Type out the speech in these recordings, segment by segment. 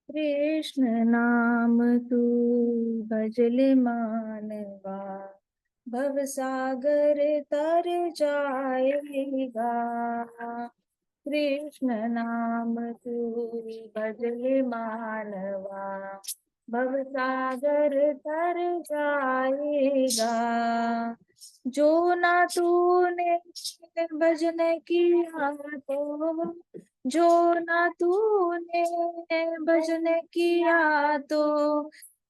कृष्ण नाम तू भजले मानवा, भव सागर तर जाएगा। कृष्ण नाम तू भजले मानवा, भव सागर तर जाएगा। जो ना तूने भजन किया तो, जो ना तूने भजन किया तो,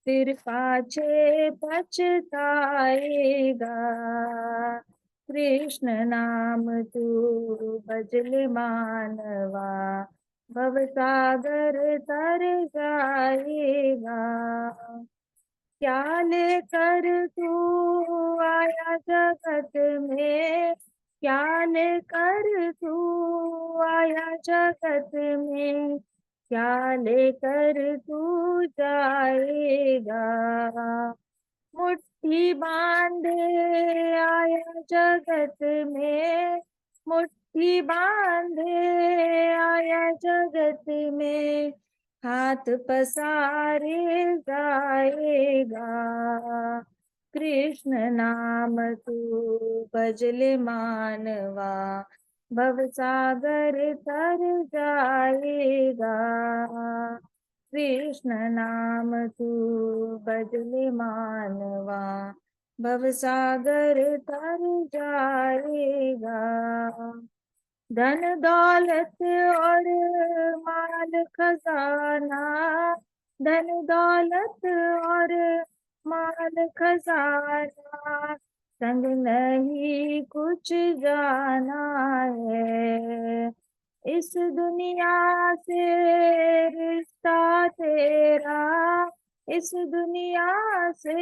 फिर पाछे पछताएगा। कृष्ण नाम तू भजले मानवा, भव सागर तर जाएगा। क्या लेकर तू आया जगत में, क्या लेकर तू आया जगत में, क्या लेकर तू जाएगा। मुट्ठी बांधे आया जगत में, मुट्ठी बांधे आया जगत में, हाथ पसारे जाएगा। कृष्ण नाम तू भजले मानवा, भव सागर तर जाएगा। कृष्ण नाम तू भजले मानवा, भव सागर तर जाएगा। धन दौलत और माल खजाना, धन दौलत और माल खजाना, संग नहीं कुछ जाना है। इस दुनिया से रिश्ता तेरा, इस दुनिया से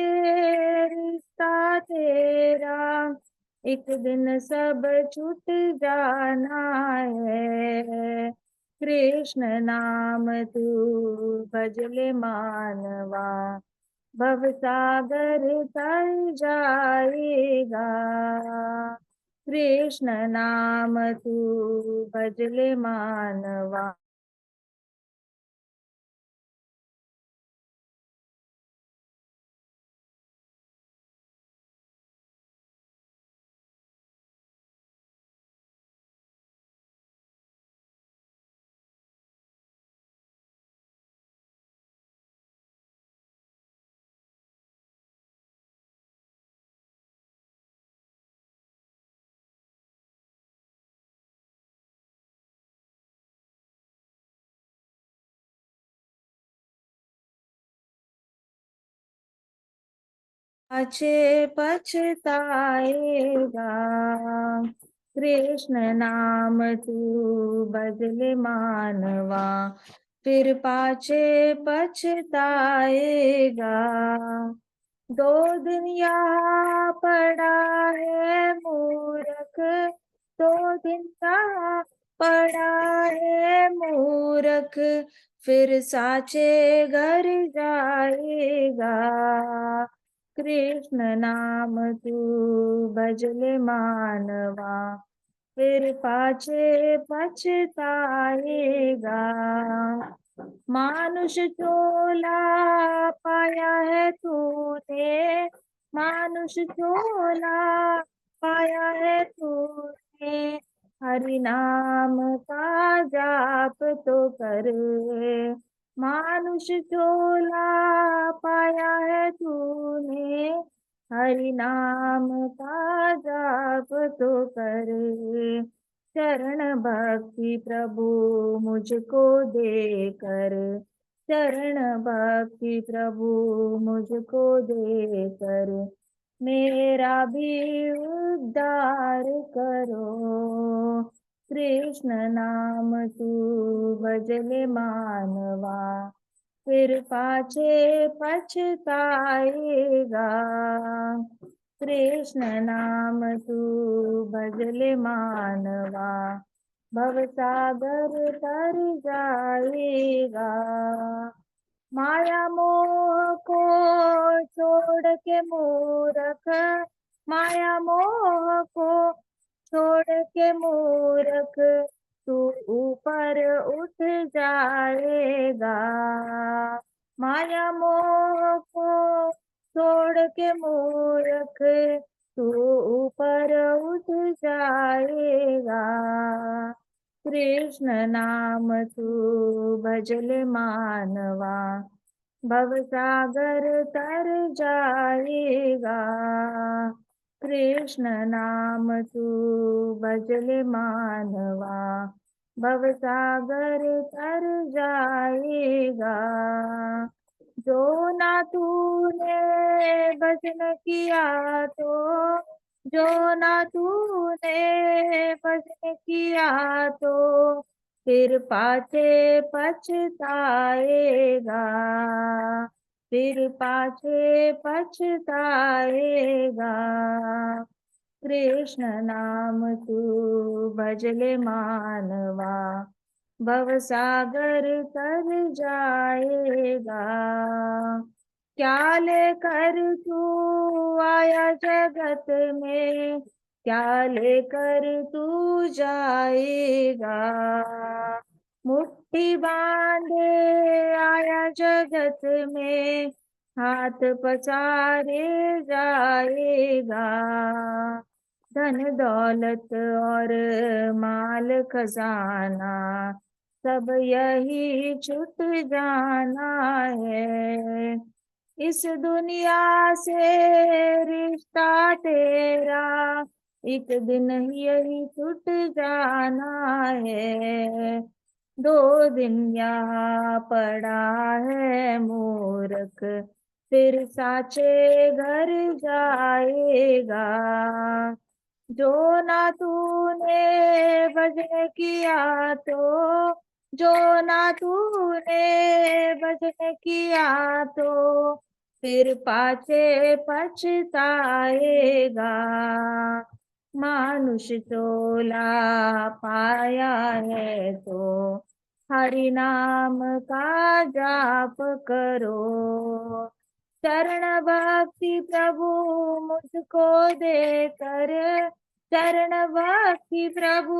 रिश्ता तेरा, एक दिन सब छूट जाना है। कृष्ण नाम तू भजले मानवा, भव सागर तर जाएगा। कृष्ण नाम तू भजले मानवा। पाछे पछताएगा। कृष्ण नाम तू भजले मानवा, फिर पाछे पछताएगा। दो दिन यहाँ पड़ा है मूर्ख, दो दिन यहाँ पड़ा है मूर्ख, फिर साचे घर जाएगा। कृष्ण नाम तू भजले मानवा, फिर पाछे पछताएगा। मानुष चोला पाया है तूने, मानुष चोला पाया है तूने, हरि नाम का जाप तो कर। मानुष चोला पाया है तूने, हरि नाम का जाप तो कर। चरण भक्ति प्रभु मुझको देकर, चरण भक्ति प्रभु मुझको देकर, मेरा भी उद्धार करो। कृष्ण नाम तू भजले मानवा, फिर पाछे पछताएगा। कृष्ण नाम तू भजले मानवा, भव सागर तर जाएगा। माया मोह को छोड़ के मूर्ख, माया मोह को छोड़ के मूर्ख, तू ऊपर उठ जाएगा। माया मोह को छोड़ के मूर्ख तू ऊपर उठ जाएगा। कृष्ण नाम तू भजले मानवा, भवसागर तर जाएगा। कृष्ण नाम तू भजले मानवा, भवसागर तर जाएगा। जो ना तूने भजन किया तो, जो ना तूने भजन किया तो फिर पाछे पछताएगा, फिर पाछे पछताएगा। कृष्ण नाम तू भजले मानवा, भवसागर तर जाएगा। क्या लेकर तू आया जगत में, क्या लेकर तू जाएगा। मुट्ठी बांधे आया जगत में, हाथ पसारे जाएगा। धन दौलत और माल खजाना सब यही छूट जाना है। इस दुनिया से रिश्ता तेरा एक दिन यही छूट जाना है। 2 दिन यहाँ पड़ा है मूर्ख, फिर साचे घर जाएगा। जो ना तूने भजन किया तो, जो ना तूने भजन किया तो फिर पाछे पछताएगा। मानुष चोला पाया है तो हरि नाम का जाप करो। चरण भक्ति प्रभु मुझको देकर, चरण भक्ति प्रभु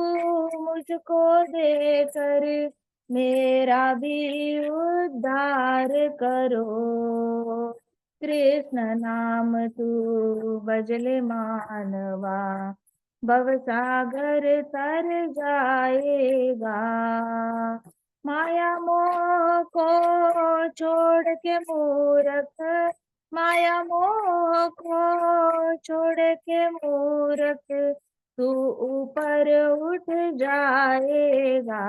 मुझको देकर मेरा भी उद्धार करो। कृष्ण नाम तू भजले मानवा, भवसागर तर जाएगा। माया मोह को छोड़ के मूर्ख, माया मोह को छोड़ के मूर्ख तू ऊपर उठ जाएगा।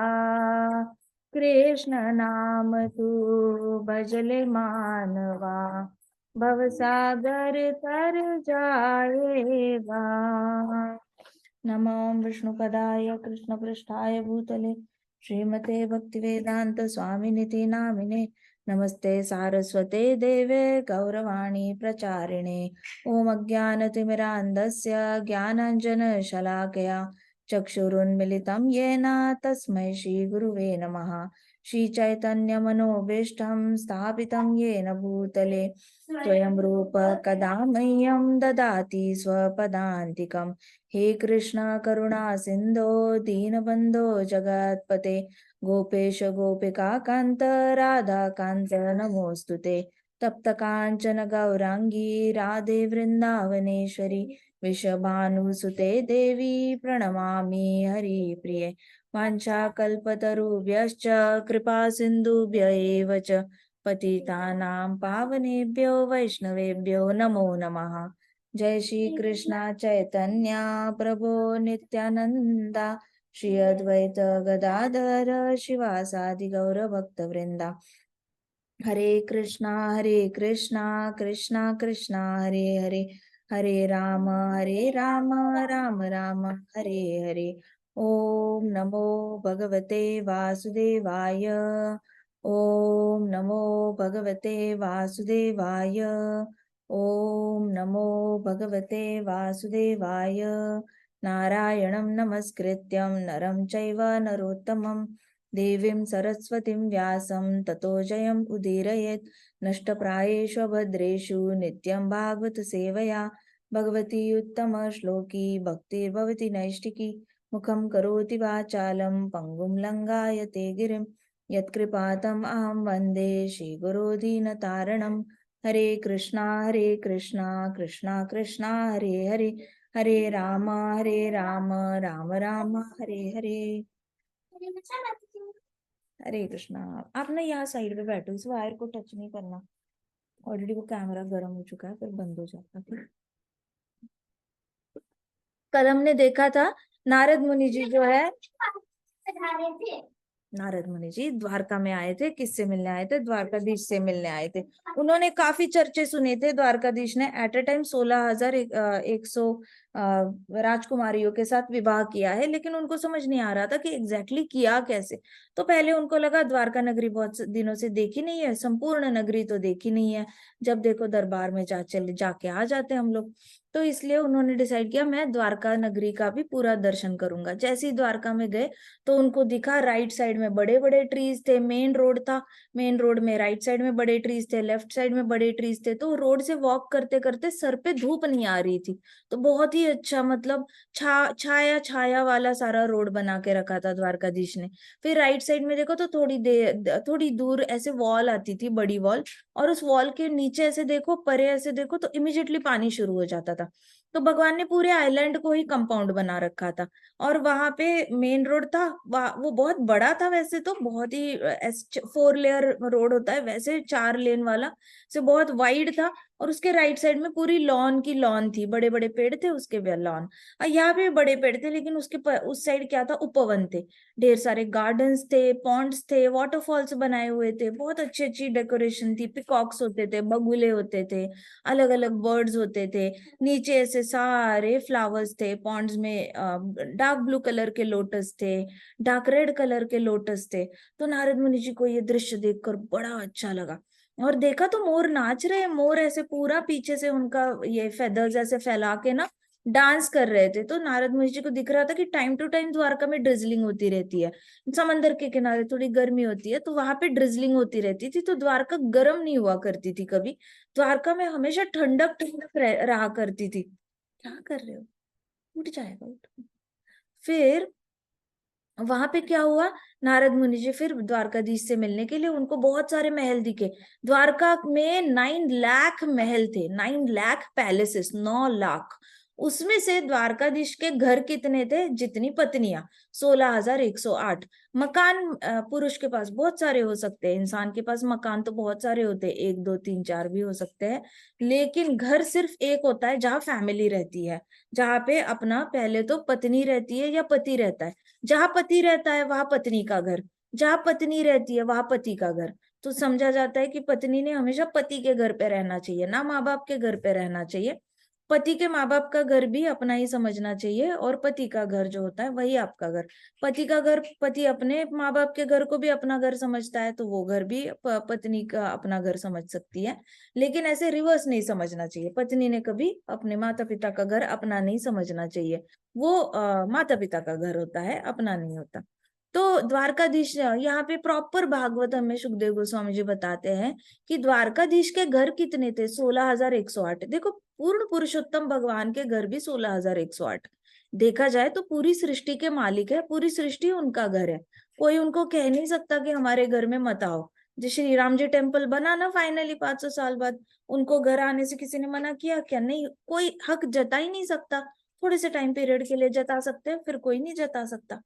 कृष्ण नाम तू भजले मानवा, भवसागर तर जाएगा। नमो विष्णुपदाय कृष्णपृष्ठाय भूतले श्रीमते भक्तिवेदांत स्वामिनिति नामिने। नमस्ते सारस्वते देवे गौरवाणी प्रचारिणे। ओम अज्ञानतिमिरान्धस्य ज्ञानाञ्जनशलाकया चक्षुरुन्मिलितं येन तस्मै श्रीगुरुवे नमः। श्रीचैतन्यमनोभीष्टं स्थापितं येन भूतले स्वयं रूप कदा मह्यं ददाति स्वपदान्तिकम्। हे कृष्ण करुणा सिन्धो दीनबन्धो जगत्पते गोपेश गोपिका कान्त राधा कान्त नमोऽस्तुते। तप्त काञ्चन गौराङ्गी राधे वृन्दावनेश्वरी वृषभानुसुते देवी प्रणमामि हरिप्रिये। वाञ्छाकल्पतरुभ्यश्च कृपा सिन्धुभ्य एव च पतितानां पावनेभ्यो वैष्णवेभ्यो नमो नमः। जय श्री कृष्ण चैतन्य प्रभो नित्यानंदा श्री अद्वैत गदाधर शिवासादि गौर भक्त वृंदा। हरे कृष्णा कृष्णा कृष्णा हरे हरे, हरे राम राम राम हरे हरे। ओम नमो भगवते वासुदेवाय, ओम नमो भगवते वासुदेवाय, ओम नमो भगवते वासुदेवाय। नारायणं नमस्कृत्यं नरं चैव नरोत्तमं देवीं सरस्वतीं व्यासं ततो जयम् उदीरयेत्। नष्टप्रायेषु भद्रेषु नित्यं भागवत सेवया भगवती उत्तमश्लोकी भक्तिर्भवति नैष्टिकी। मुखं करोति वाचालं पंगुं लंघायते गिरिं यत्कृपातम् अहं वन्दे श्रीगुरो दीनतारणं। हरे कृष्णा कृष्णा कृष्णा हरे हरे, हरे राम राम राम हरे हरे। हरे कृष्णा। आप ना यहाँ साइड पे बैठो, इस वायर को टच नहीं करना, ऑलरेडी वो कैमरा गर्म हो चुका है, फिर बंद हो जाता है। कल हमने देखा था नारद मुनि जी जो है, नारद मुनि जी द्वारका में आए थे, किससे मिलने आए थे? द्वारकाधीश से मिलने आए थे। उन्होंने काफी चर्चे सुने थे। द्वारकाधीश ने एट ए टाइम 16,100 राजकुमारियों के साथ विवाह किया है, लेकिन उनको समझ नहीं आ रहा था कि एग्जैक्टली किया कैसे। तो पहले उनको लगा द्वारका नगरी बहुत दिनों से देखी नहीं है, संपूर्ण नगरी तो देखी नहीं है, जब देखो दरबार में जाके आ जाते हम लोग। तो इसलिए उन्होंने डिसाइड किया मैं द्वारका नगरी का भी पूरा दर्शन करूंगा। जैसे ही द्वारका में गए तो उनको दिखा राइट साइड में बड़े बड़े ट्रीज थे, मेन रोड था, मेन रोड में राइट साइड में बड़े ट्रीज थे, लेफ्ट साइड में बड़े ट्रीज थे। तो रोड से वॉक करते करते सर पे धूप नहीं आ रही थी, तो बहुत ही अच्छा, मतलब छाया छाया वाला सारा रोड बना के रखा था द्वारकाधीश ने। फिर राइट साइड में देखो तो थोड़ी दूर ऐसे वॉल आती थी, बड़ी वॉल, और उस वॉल के नीचे ऐसे देखो, परे ऐसे देखो तो इमिजिएटली पानी शुरू हो जाता था। तो भगवान ने पूरे आइलैंड को ही कंपाउंड बना रखा था। और वहां पे मेन रोड था, वो बहुत बड़ा था, वैसे तो बहुत ही 4 लेयर रोड होता है, वैसे 4 लेन वाला से बहुत वाइड था। और उसके राइट साइड में पूरी लॉन की लॉन थी, बड़े बड़े पेड़ थे उसके भी लॉन। और यहाँ पे भी बड़े पेड़ थे, लेकिन उस साइड क्या था, उपवन थे, ढेर सारे गार्डन्स थे, पॉन्ड्स थे, वाटरफॉल्स बनाए हुए थे, बहुत अच्छी अच्छी डेकोरेशन थी, पिकॉक्स होते थे, बगुले होते थे, अलग अलग बर्ड्स होते थे। नीचे ऐसे सारे फ्लावर्स थे पॉन्ड्स में, डार्क ब्लू कलर के लोटस थे, डार्क रेड कलर के लोटस थे। तो नारद मुनि जी को ये दृश्य देखकर बड़ा अच्छा लगा। और देखा तो मोर नाच रहे हैं, मोर ऐसे पूरा पीछे से उनका ये फेदर्स ऐसे फैला के ना डांस कर रहे थे। तो नारद मुनि जी को दिख रहा था कि टाइम टू टाइम द्वारका में ड्रिजलिंग होती रहती है, समंदर के किनारे थोड़ी गर्मी होती है, तो वहां पे ड्रिजलिंग होती रहती थी, तो द्वारका गर्म नहीं हुआ करती थी कभी, द्वारका में हमेशा ठंडक ठंडक रहा करती थी। क्या कर रहे हो, उठ जाएगा, उठ। फिर वहां पे क्या हुआ, नारद मुनि जी फिर द्वारकाधीश से मिलने के लिए, उनको बहुत सारे महल दिखे। द्वारका में 9 लाख महल थे, 9 लाख पैलेसेस, 9 लाख। उसमें से द्वारकाधीश के घर कितने थे, जितनी पत्नियां, 16,108। मकान पुरुष के पास बहुत सारे हो सकते हैं, इंसान के पास मकान तो बहुत सारे होते हैं, 1 2 3 4 भी हो सकते हैं, लेकिन घर सिर्फ एक होता है जहाँ फैमिली रहती है, जहाँ पे अपना पहले तो पत्नी रहती है या पति रहता है। जहां पति रहता है वहां पत्नी का घर, जहां पत्नी रहती है वहां पति का घर। तो समझा जाता है कि पत्नी ने हमेशा पति के घर पे रहना चाहिए, ना माँ बाप के घर पे रहना चाहिए। पति के माँ बाप का घर भी अपना ही समझना चाहिए, और पति का घर जो होता है वही आपका घर। पति का घर, पति अपने माँ बाप के घर को भी अपना घर समझता है, तो वो घर भी पत्नी का अपना घर समझ सकती है। लेकिन ऐसे रिवर्स नहीं समझना चाहिए, पत्नी ने कभी अपने माता पिता का घर अपना नहीं समझना चाहिए। वो माता पिता का घर होता है, अपना नहीं होता। तो द्वारकाधीश यहाँ पे प्रॉपर भागवतम में सुखदेव गोस्वामी जी बताते हैं कि द्वारकाधीश के घर कितने थे, 16,108। देखो पूर्ण पुरुषोत्तम भगवान के घर भी 16,108। देखा जाए तो पूरी सृष्टि के मालिक है, पूरी सृष्टि उनका घर है। कोई उनको कह नहीं सकता कि हमारे घर में मत आओ। जो श्री राम जी टेम्पल बना ना फाइनली 500 साल बाद, उनको घर आने से किसी ने मना किया क्या? नहीं, कोई हक जता ही नहीं सकता। थोड़े से टाइम पीरियड के लिए जता सकते हैं, फिर कोई नहीं जता सकता।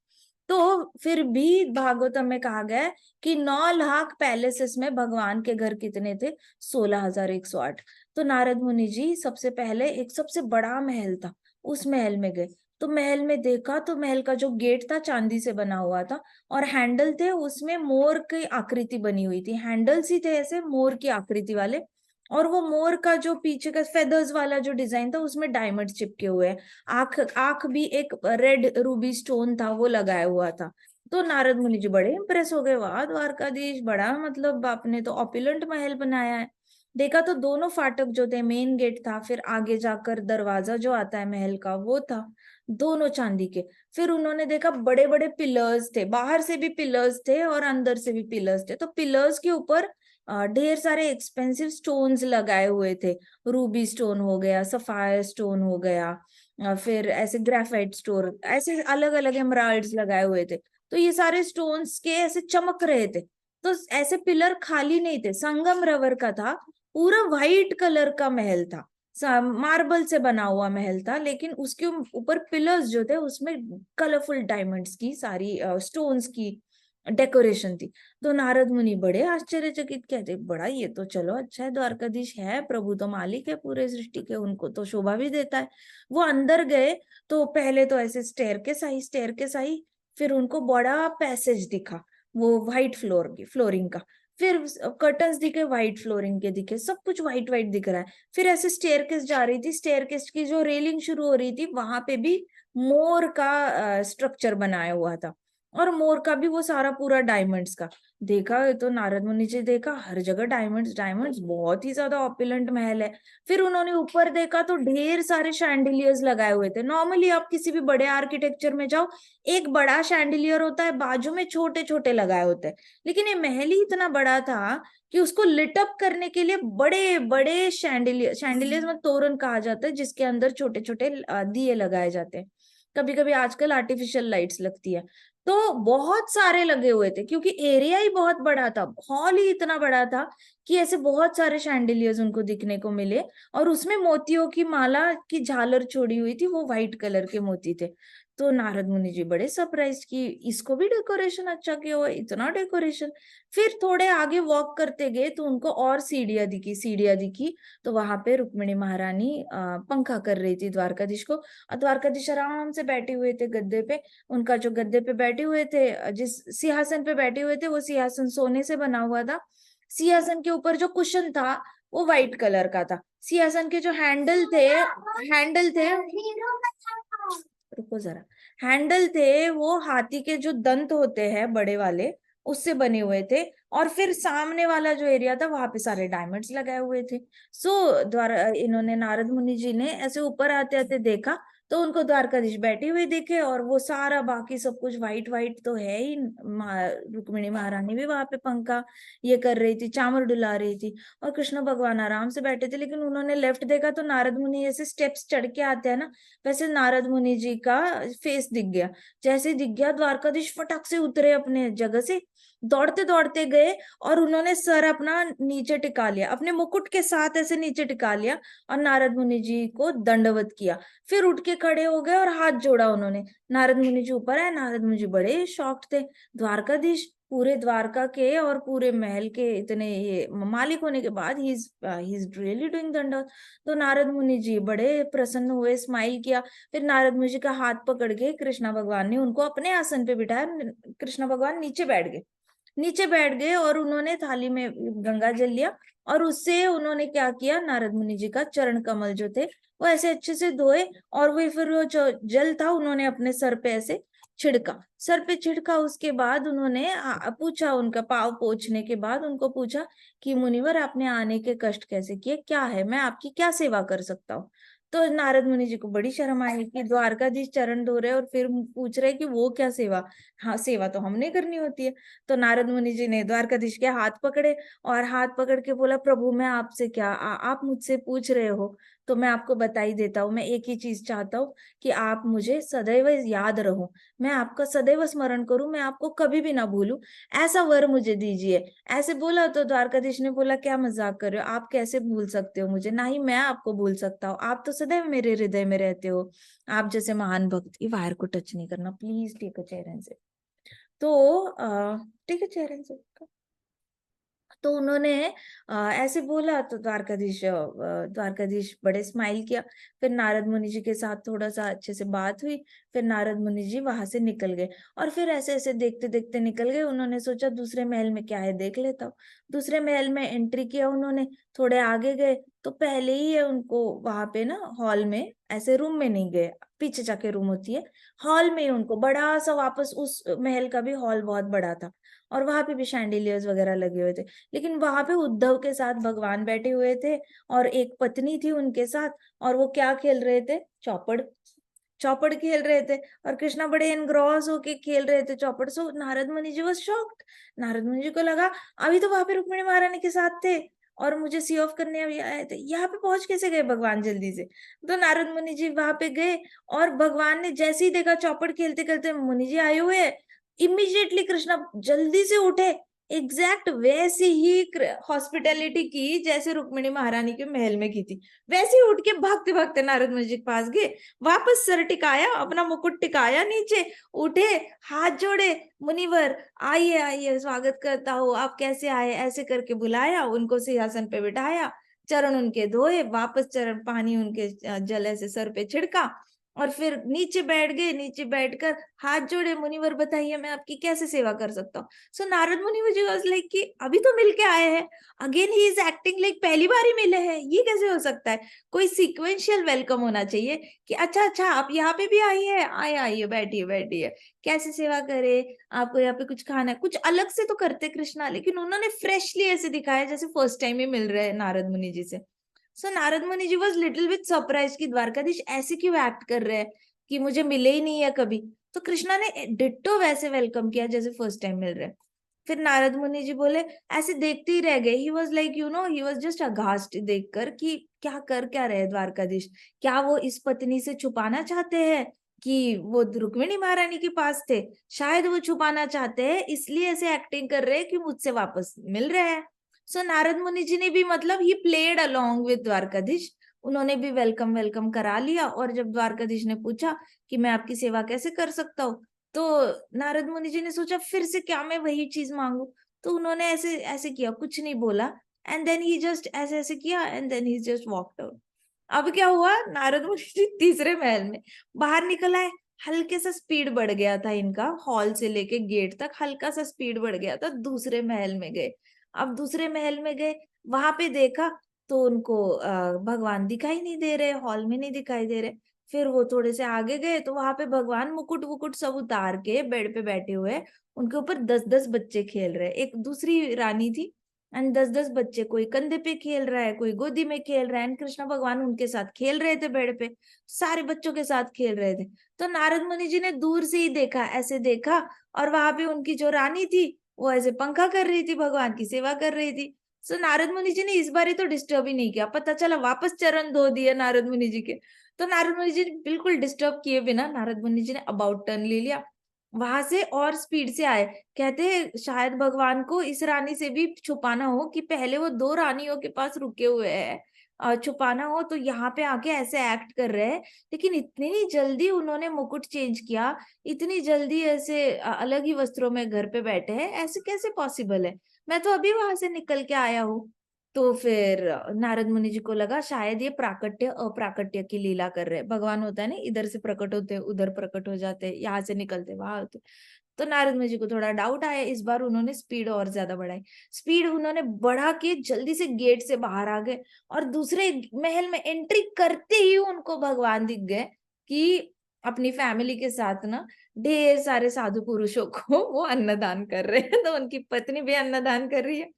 तो फिर भी भागवतम में कहा गया है कि 9 लाख पैलेसेस में भगवान के घर कितने थे, 16,108। तो नारद मुनि जी सबसे पहले एक सबसे बड़ा महल था, उस महल में गए। तो महल में देखा तो महल का जो गेट था चांदी से बना हुआ था, और हैंडल थे उसमें मोर की आकृति बनी हुई थी, हैंडल्स ही थे ऐसे मोर की आकृति वाले। और वो मोर का जो पीछे का फेदर्स वाला जो डिजाइन था उसमें डायमंड चिपके हुए हैं। आंख आंख भी एक रेड रूबी स्टोन था वो लगाया हुआ था। तो नारद मुनि जी बड़े इंप्रेस हो गए, वाह द्वारकाधीश, बड़ा मतलब आपने तो ऑपुलेंट महल बनाया है। देखा तो दोनों फाटक जो थे, मेन गेट था, फिर आगे जाकर दरवाजा जो आता है महल का वो था, दोनों चांदी के। फिर उन्होंने देखा बड़े बड़े पिलर्स थे, बाहर से भी पिलर्स थे और अंदर से भी पिलर्स थे। तो पिलर्स के ऊपर ढेर सारे एक्सपेंसिव स्टोन्स लगाए हुए थे, रूबी स्टोन हो गया, सफायर स्टोन हो गया, फिर ऐसे ग्रेफाइट स्टोन, ऐसे अलग अलग एमराल्ड्स लगाए हुए थे। तो ये सारे स्टोन्स के ऐसे चमक रहे थे। तो ऐसे पिलर खाली नहीं थे, संगम रबर का था, पूरा व्हाइट कलर का महल था, मार्बल से बना हुआ महल था, लेकिन उसके ऊपर पिलर्स जो थे उसमें कलरफुल डायमंड्स की सारी स्टोन्स की डेकोरेशन थी। तो नारद मुनि बड़े आश्चर्यचकित, कहते बड़ा ये तो चलो अच्छा है, द्वारकाधीश है, प्रभु तो मालिक है पूरे सृष्टि के, उनको तो शोभा भी देता है। वो अंदर गए तो पहले तो ऐसे स्टेयरकेस आई, फिर उनको बड़ा पैसेज दिखा, वो व्हाइट फ्लोरिंग का। फिर कर्टन्स दिखे, व्हाइट फ्लोरिंग के दिखे, सब कुछ व्हाइट व्हाइट दिख रहा है। फिर ऐसे स्टेयरकेस जा रही थी, स्टेयरकेस की जो रेलिंग शुरू हो रही थी वहां पे भी मोर का स्ट्रक्चर बनाया हुआ था, और मोर का भी वो सारा पूरा डायमंड्स का। देखा तो नारद मुनि जी, देखा हर जगह डायमंड्स डायमंड्स, बहुत ही ज्यादा ऑपुलेंट महल है। फिर उन्होंने ऊपर देखा तो ढेर सारे शैंडिलियर्स लगाए हुए थे। नॉर्मली आप किसी भी बड़े आर्किटेक्चर में जाओ, एक बड़ा शैंडिलियर होता है, बाजू में छोटे छोटे लगाए होते हैं, लेकिन ये महल ही इतना बड़ा था कि उसको लिट अप करने के लिए बड़े बड़े शैंडिलियर्स में तोरण कहा जाता है, जिसके अंदर छोटे छोटे दिए लगाए जाते हैं। कभी कभी आजकल आर्टिफिशियल लाइट्स लगती है। तो बहुत सारे लगे हुए थे, क्योंकि एरिया ही बहुत बड़ा था, हॉल ही इतना बड़ा था कि ऐसे बहुत सारे शैंडिलियर्स उनको दिखने को मिले। और उसमें मोतियों की माला की झालर छोड़ी हुई थी, वो व्हाइट कलर के मोती थे। तो नारद मुनि जी बड़े सरप्राइज कि इसको भी डेकोरेशन अच्छा किया हुआ है, इतना डेकोरेशन। फिर थोड़े आगे वॉक करते गए तो उनको और सीढ़ियां दिखी। तो वहां पे रुक्मिणी महारानी पंखा कर रही थी द्वारकाधीश को, और द्वारकाधीश आराम से बैठे हुए थे गद्दे पे। उनका जो गद्दे पे बैठे हुए थे, जिस सिंहासन पे बैठे हुए थे, वो सिंहासन सोने से बना हुआ था। सिंहासन के ऊपर जो कुशन था वो व्हाइट कलर का था। सिंहासन के जो हैंडल थे, रुको जरा, हैंडल थे वो हाथी के जो दंत होते हैं बड़े वाले, उससे बने हुए थे। और फिर सामने वाला जो एरिया था वहां पे सारे डायमंड्स लगाए हुए थे। द्वारा इन्होंने नारद मुनि जी ने ऐसे ऊपर आते आते देखा, तो उनको द्वारकाधीश बैठी हुई दिखे, और वो सारा बाकी सब कुछ व्हाइट व्हाइट तो है ही। रुक्मिणी महारानी भी वहां पे पंखा ये कर रही थी, चामर डुला रही थी, और कृष्ण भगवान आराम से बैठे थे। लेकिन उन्होंने लेफ्ट देखा तो नारद मुनि ऐसे स्टेप्स चढ़ के आते हैं ना, वैसे नारद मुनि जी का फेस दिख गया। जैसे दिख गया, द्वारकाधीश फटक से उतरे अपने जगह से, दौड़ते दौड़ते गए, और उन्होंने सर अपना नीचे टिका लिया, अपने मुकुट के साथ ऐसे नीचे टिका लिया, और नारद मुनि जी को दंडवत किया। फिर उठ के खड़े हो गए और हाथ जोड़ा उन्होंने। नारद मुनि जी ऊपर आए, नारद मुनि जी बड़े शॉक्ड थे। द्वारकाधीश पूरे द्वारका के और पूरे महल के इतने ये मालिक होने के बाद ही इज रियली डूइंग दंडवत। तो नारद मुनि जी बड़े प्रसन्न हुए, स्माइल किया। फिर नारद मुनि जी का हाथ पकड़ के कृष्णा भगवान ने उनको अपने आसन पे बिठाया। कृष्णा भगवान नीचे बैठ गए और उन्होंने थाली में गंगा जल लिया, और उससे उन्होंने क्या किया, नारद मुनि जी का चरण कमल जो थे वो ऐसे अच्छे से धोए, और वो फिर वो जो जल था उन्होंने अपने सर पे छिड़का। उसके बाद उन्होंने पूछा, उनका पाव पोंछने के बाद उनको पूछा कि मुनिवर, आपने आने के कष्ट कैसे किए, क्या है, मैं आपकी क्या सेवा कर सकता हूँ। तो नारद मुनि जी को बड़ी शर्म आई कि द्वारकाधीश चरण धो रहे और फिर पूछ रहे कि वो क्या सेवा। हाँ, सेवा तो हमने करनी होती है। तो नारद मुनि जी ने द्वारकाधीश के हाथ पकड़े, और हाथ पकड़ के बोला, प्रभु मैं आपसे क्या, आप मुझसे पूछ रहे हो तो मैं आपको बता ही देता हूँ। मैं एक ही चीज चाहता हूँ कि आप मुझे सदैव याद रहो, मैं आपका सदैव स्मरण करूं, मैं आपको कभी भी ना भूलूं, ऐसा वर मुझे दीजिए। ऐसे बोला तो द्वारकाधीश ने बोला, क्या मजाक कर रहे हो, आप कैसे भूल सकते हो मुझे, ना ही मैं आपको भूल सकता हूँ, आप तो सदैव मेरे हृदय में रहते हो, आप जैसे महान भक्त। ये वायर को टच नहीं करना प्लीज, ठीक है चेहरे से। तो ठीक है चेहरे से। तो उन्होंने ऐसे बोला तो द्वारकाधीश बड़े स्माइल किया। फिर नारद मुनि जी के साथ थोड़ा सा अच्छे से बात हुई। फिर नारद मुनि जी वहां से निकल गए, और फिर ऐसे ऐसे देखते देखते निकल गए। उन्होंने सोचा दूसरे महल में क्या है देख लेता हूँ। दूसरे महल में एंट्री किया उन्होंने, थोड़े आगे गए तो पहले ही है उनको वहां पे ना हॉल में, ऐसे रूम में नहीं गए, पीछे जाके रूम होती है, हॉल में ही उनको बड़ा सा, वापस उस महल का भी हॉल बहुत बड़ा था, और वहां पे भी शैंडिलियर्स वगैरह लगे हुए थे। लेकिन वहां पे उद्धव के साथ भगवान बैठे हुए थे, और एक पत्नी थी उनके साथ, और वो क्या खेल रहे थे, चौपड़ चौपड़ खेल रहे थे। और कृष्णा बड़े एनग्रॉस होके खेल रहे थे चौपड़। नारद मुनि जी वाज शॉक्ड। नारद मुनि जी को लगा अभी तो वहां पे रुक्मिणी महारानी के साथ थे, और मुझे सी ऑफ करने अभी आए थे, यहाँ पे पहुंच कैसे गए भगवान जल्दी से? तो नारद मुनि जी वहां पे गए, और भगवान ने जैसे ही देखा चौपड़ खेलते खेलते मुनि जी आए हुए, इमीडिएटली कृष्णा जल्दी से उठे, एग्जैक्ट वैसे ही हॉस्पिटैलिटी की जैसे रुक्मिणी महारानी के महल में की थी, वैसे ही उठ के भागते भागते नारद मुनि जी के पास गए, वापस सर टिकाया, अपना मुकुट टिकाया नीचे, उठे, हाथ जोड़े, मुनिवर आइए आइए स्वागत करता हूँ, आप कैसे आए, ऐसे करके बुलाया, उनको सिंहासन पे बिठाया, चरण उनके धोए, वापस चरण पानी उनके जल से सर पे छिड़का, और फिर नीचे बैठ गए, नीचे बैठकर हाथ जोड़े, मुनिवर बताइए मैं आपकी कैसे सेवा कर सकता हूँ? सो नारद मुनि मुझे वाज लाइक कि अभी तो मिलके आए हैं, again he is acting like पहली बार ही मिले हैं, ये कैसे हो सकता है? कोई सीक्वेंशियल वेलकम होना चाहिए कि अच्छा अच्छा आप यहाँ पे भी आई है, आए आइए बैठिए बैठिए, कैसे सेवा करे, आपको यहाँ पे कुछ खाना है, कुछ अलग से तो करते कृष्णा, लेकिन उन्होंने फ्रेशली ऐसे दिखाया जैसे फर्स्ट टाइम ही मिल रहे हैं नारद मुनि जी से। सो नारद मुनि जी वॉज लिटिल बिट सरप्राइज कि द्वारकाधीश ऐसे क्यों एक्ट कर रहे हैं कि मुझे मिले ही नहीं है कभी। तो कृष्णा ने डिट्टो वैसे वेलकम किया जैसे फर्स्ट टाइम मिल रहे हैं। फिर नारद मुनि जी बोले, ऐसे देखते ही रह गए, he was like he was just अघास्ट देखकर कि क्या रहे द्वारकाधीश, क्या वो इस पत्नी से छुपाना चाहते हैं कि वो रुक्मिणी महारानी के पास थे, शायद वो छुपाना चाहते हैं इसलिए ऐसे एक्टिंग कर रहे हैं कि मुझसे वापस मिल रहे हैं। सो नारद मुनि जी ने भी मतलब he played along with Dwarkadhish, उन्होंने भी वेलकम वेलकम करा लिया, और जब द्वारकाधीश ने पूछा कि मैं आपकी सेवा कैसे कर सकता हूँ, तो नारद मुनि जी ने सोचा फिर से क्या मैं वही चीज मांगू, तो उन्होंने ऐसे ऐसे किया, कुछ नहीं बोला, एंड देन ही जस्ट ऐसे ऐसे किया, and then he just walked out. अब क्या हुआ, नारद मुनि जी तीसरे महल में बाहर निकल आए, हल्के सा स्पीड बढ़ गया था इनका, हॉल से लेके गेट तक हल्का सा स्पीड बढ़ गया था, दूसरे महल में गए। अब दूसरे महल में गए, वहां पे देखा तो उनको भगवान दिखाई नहीं दे रहे, हॉल में नहीं दिखाई दे रहे। फिर वो थोड़े से आगे गए तो वहां पे भगवान मुकुट वुकुट सब उतार के बेड पे बैठे हुए, उनके ऊपर 10-10 बच्चे खेल रहे, एक दूसरी रानी थी, एंड 10-10 बच्चे, कोई कंधे पे खेल रहा है, कोई गोदी में खेल रहा है, एंड कृष्ण भगवान उनके साथ खेल रहे थे बेड पे, सारे बच्चों के साथ खेल रहे थे। तो नारद मुनि जी ने दूर से ही देखा, ऐसे देखा, और वहां पे उनकी जो रानी थी वो ऐसे पंखा कर रही थी, भगवान की सेवा कर रही थी। सो नारद मुनि जी ने इस बार तो डिस्टर्ब ही नहीं किया, पता चला वापस चरण धो दिए नारद मुनि जी के। तो नारद मुनि जी ने बिल्कुल डिस्टर्ब किए बिना नारद मुनि जी ने अबाउट टर्न ले लिया, वहां से और स्पीड से आए। कहते हैं शायद भगवान को इस रानी से भी छुपाना हो कि पहले वो दो रानियों के पास रुके हुए हैं, छुपाना हो तो यहाँ पे आके ऐसे एक्ट कर रहे हैं, लेकिन इतनी जल्दी उन्होंने मुकुट चेंज किया, इतनी जल्दी ऐसे अलग ही वस्त्रों में घर पे बैठे हैं, ऐसे कैसे पॉसिबल है? मैं तो अभी वहां से निकल के आया हूँ। तो फिर नारद मुनि जी को लगा शायद ये प्राकट्य अप्राकट्य की लीला कर रहे हैं, भगवान होता है ना, इधर से प्रकट होते उधर प्रकट हो जाते, यहाँ से निकलते वहां होते। तो नारद मुनि जी को थोड़ा डाउट आया, इस बार उन्होंने स्पीड और ज्यादा बढ़ाई, स्पीड उन्होंने बढ़ा के जल्दी से गेट से बाहर आ गए, और दूसरे महल में एंट्री करते ही उनको भगवान दिख गए कि अपनी फैमिली के साथ ना ढेर सारे साधु पुरुषों को वो अन्नदान कर रहे हैं, तो उनकी पत्नी भी अन्नदान कर रही है,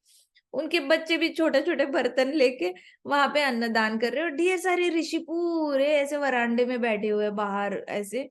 उनके बच्चे भी छोटे छोटे बर्तन लेके वहां पे अन्नदान कर रहे हैं, और ढेर सारे ऋषि पूरे ऐसे वरांडे में बैठे हुए बाहर ऐसे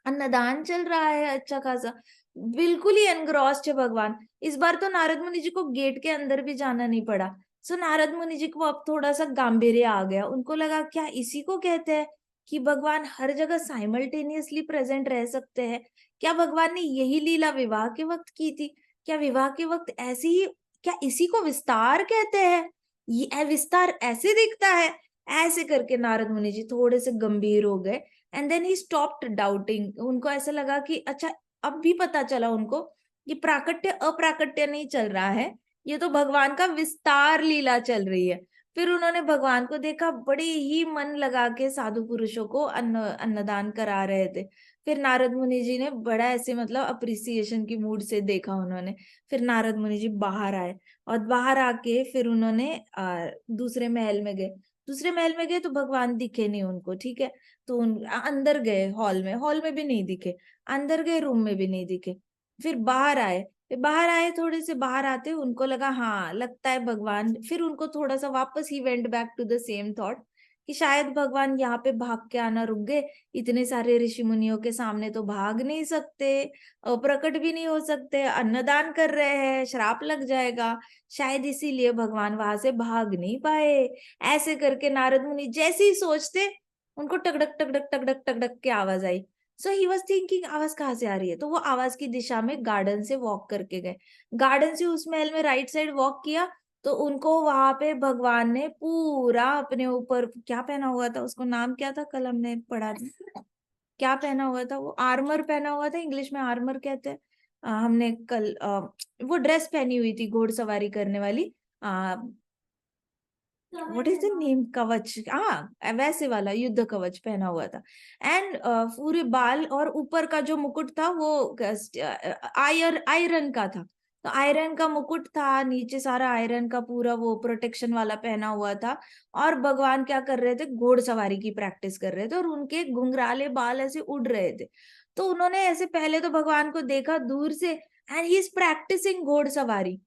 अन्नदान चल रहा है अच्छा खासा, बिल्कुल ही एनग्रॉस्ड है भगवान। इस बार तो नारद मुनि जी को गेट के अंदर भी जाना नहीं पड़ा। सो नारद मुनि जी को अब थोड़ा सा गांभीर्य आ गया, उनको लगा क्या इसी को कहते हैं कि भगवान हर जगह साइमल्टेनियसली प्रेजेंट रह सकते हैं? क्या भगवान ने यही लीला विवाह के वक्त की थी? क्या विवाह के वक्त ऐसी ही, क्या इसी को विस्तार कहते हैं? ये विस्तार ऐसे दिखता है? ऐसे करके नारद मुनि जी थोड़े से गंभीर हो गए, and then he stopped doubting, उनको ऐसा लगा कि अच्छा अब भी पता चला उनको कि प्राकट्य अप्राकट्य नहीं चल रहा है, ये तो भगवान का विस्तार लीला चल रही है। फिर उन्होंने भगवान को देखा, बड़े ही मन लगा के साधु पुरुषों को अन्नदान करा रहे थे। फिर नारद मुनि जी ने बड़ा ऐसे मतलब अप्रिसिएशन की मूड से देखा उन्होंने। फिर नारद मुनि जी बाहर आए, और बाहर आके फिर उन्होंने दूसरे महल में गए। दूसरे महल में गए तो भगवान दिखे नहीं उनको, ठीक है। तो अंदर गए हॉल में भी नहीं दिखे, अंदर गए रूम में भी नहीं दिखे। फिर बाहर आए, थोड़े से बाहर आते उनको लगा हाँ लगता है भगवान, फिर उनको थोड़ा सा वापस ही went back to the same thought कि शायद भगवान यहाँ पे भाग के आना रुक गए, इतने सारे ऋषि मुनियों के सामने तो भाग नहीं सकते, प्रकट भी नहीं हो सकते, अन्नदान कर रहे हैं, श्राप लग जाएगा, शायद इसीलिए भगवान वहां से भाग नहीं पाए। ऐसे करके नारद मुनि जैसे ही सोचते, उनको टकडक टकडक टकडक टकडक की आवाज आई। सो ही वॉज थिंकिंग आवाज कहाँ से आ रही है, तो वो आवाज की दिशा में गार्डन से वॉक करके गए। गार्डन से उस महल में राइट साइड वॉक किया, तो उनको वहां पे भगवान ने पूरा अपने ऊपर क्या पहना हुआ था, उसको नाम क्या था, कल हमने पढ़ा था, क्या पहना हुआ था, वो आर्मर पहना हुआ था, इंग्लिश में आर्मर कहते हैं। हमने कल वो ड्रेस पहनी हुई थी घोड़सवारी करने वाली, व्हाट इज द नेम, कवच, हाँ वैसे वाला युद्ध कवच पहना हुआ था। एंड पूरे बाल और ऊपर का जो मुकुट था वो आयरन का था। तो आयरन का मुकुट था, नीचे सारा आयरन का पूरा वो प्रोटेक्शन वाला पहना हुआ था। और भगवान क्या कर रहे थे, घोड़सवारी की प्रैक्टिस कर रहे थे, और उनके घुंघराले बाल ऐसे उड़ रहे थे। तो उन्होंने ऐसे पहले तो भगवान को देखा दूर से, एंड ही इज प्रैक्टिसिंग घोड़सवारी।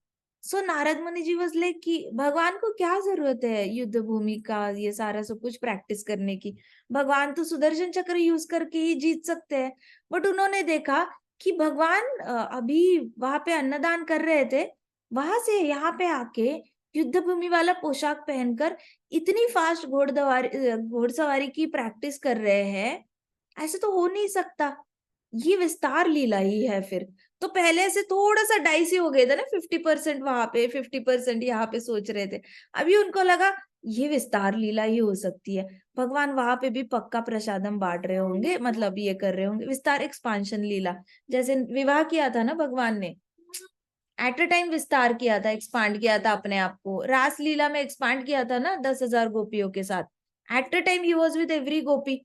सो नारद मुनि जी वाज लाइक कि भगवान को क्या जरूरत है युद्ध भूमि का ये सारा सब कुछ प्रैक्टिस करने की, भगवान तो सुदर्शन चक्र यूज करके ही जीत सकते हैं। बट उन्होंने देखा कि भगवान अभी वहां पे अन्नदान कर रहे थे, वहां से यहाँ पे आके युद्ध भूमि वाला पोशाक पहनकर इतनी फास्ट घोड़सवारी की प्रैक्टिस कर रहे हैं, ऐसे तो हो नहीं सकता, ये विस्तार लीला ही है फिर। तो पहले से थोड़ा सा डाइसी हो गए थे ना, 50% वहां पे 50% यहाँ पे सोच रहे थे। अभी उनको लगा ये विस्तार लीला ही हो सकती है, भगवान वहां पे भी पक्का प्रसादम बांट रहे होंगे, मतलब ये कर रहे होंगे विस्तार एक्सपांशन लीला। जैसे विवाह किया था ना भगवान ने, एट अ टाइम विस्तार किया था, एक्सपांड किया था अपने आप को, रास लीला में एक्सपांड किया था ना 10,000 गोपियों के साथ, at a time he was with every gopi.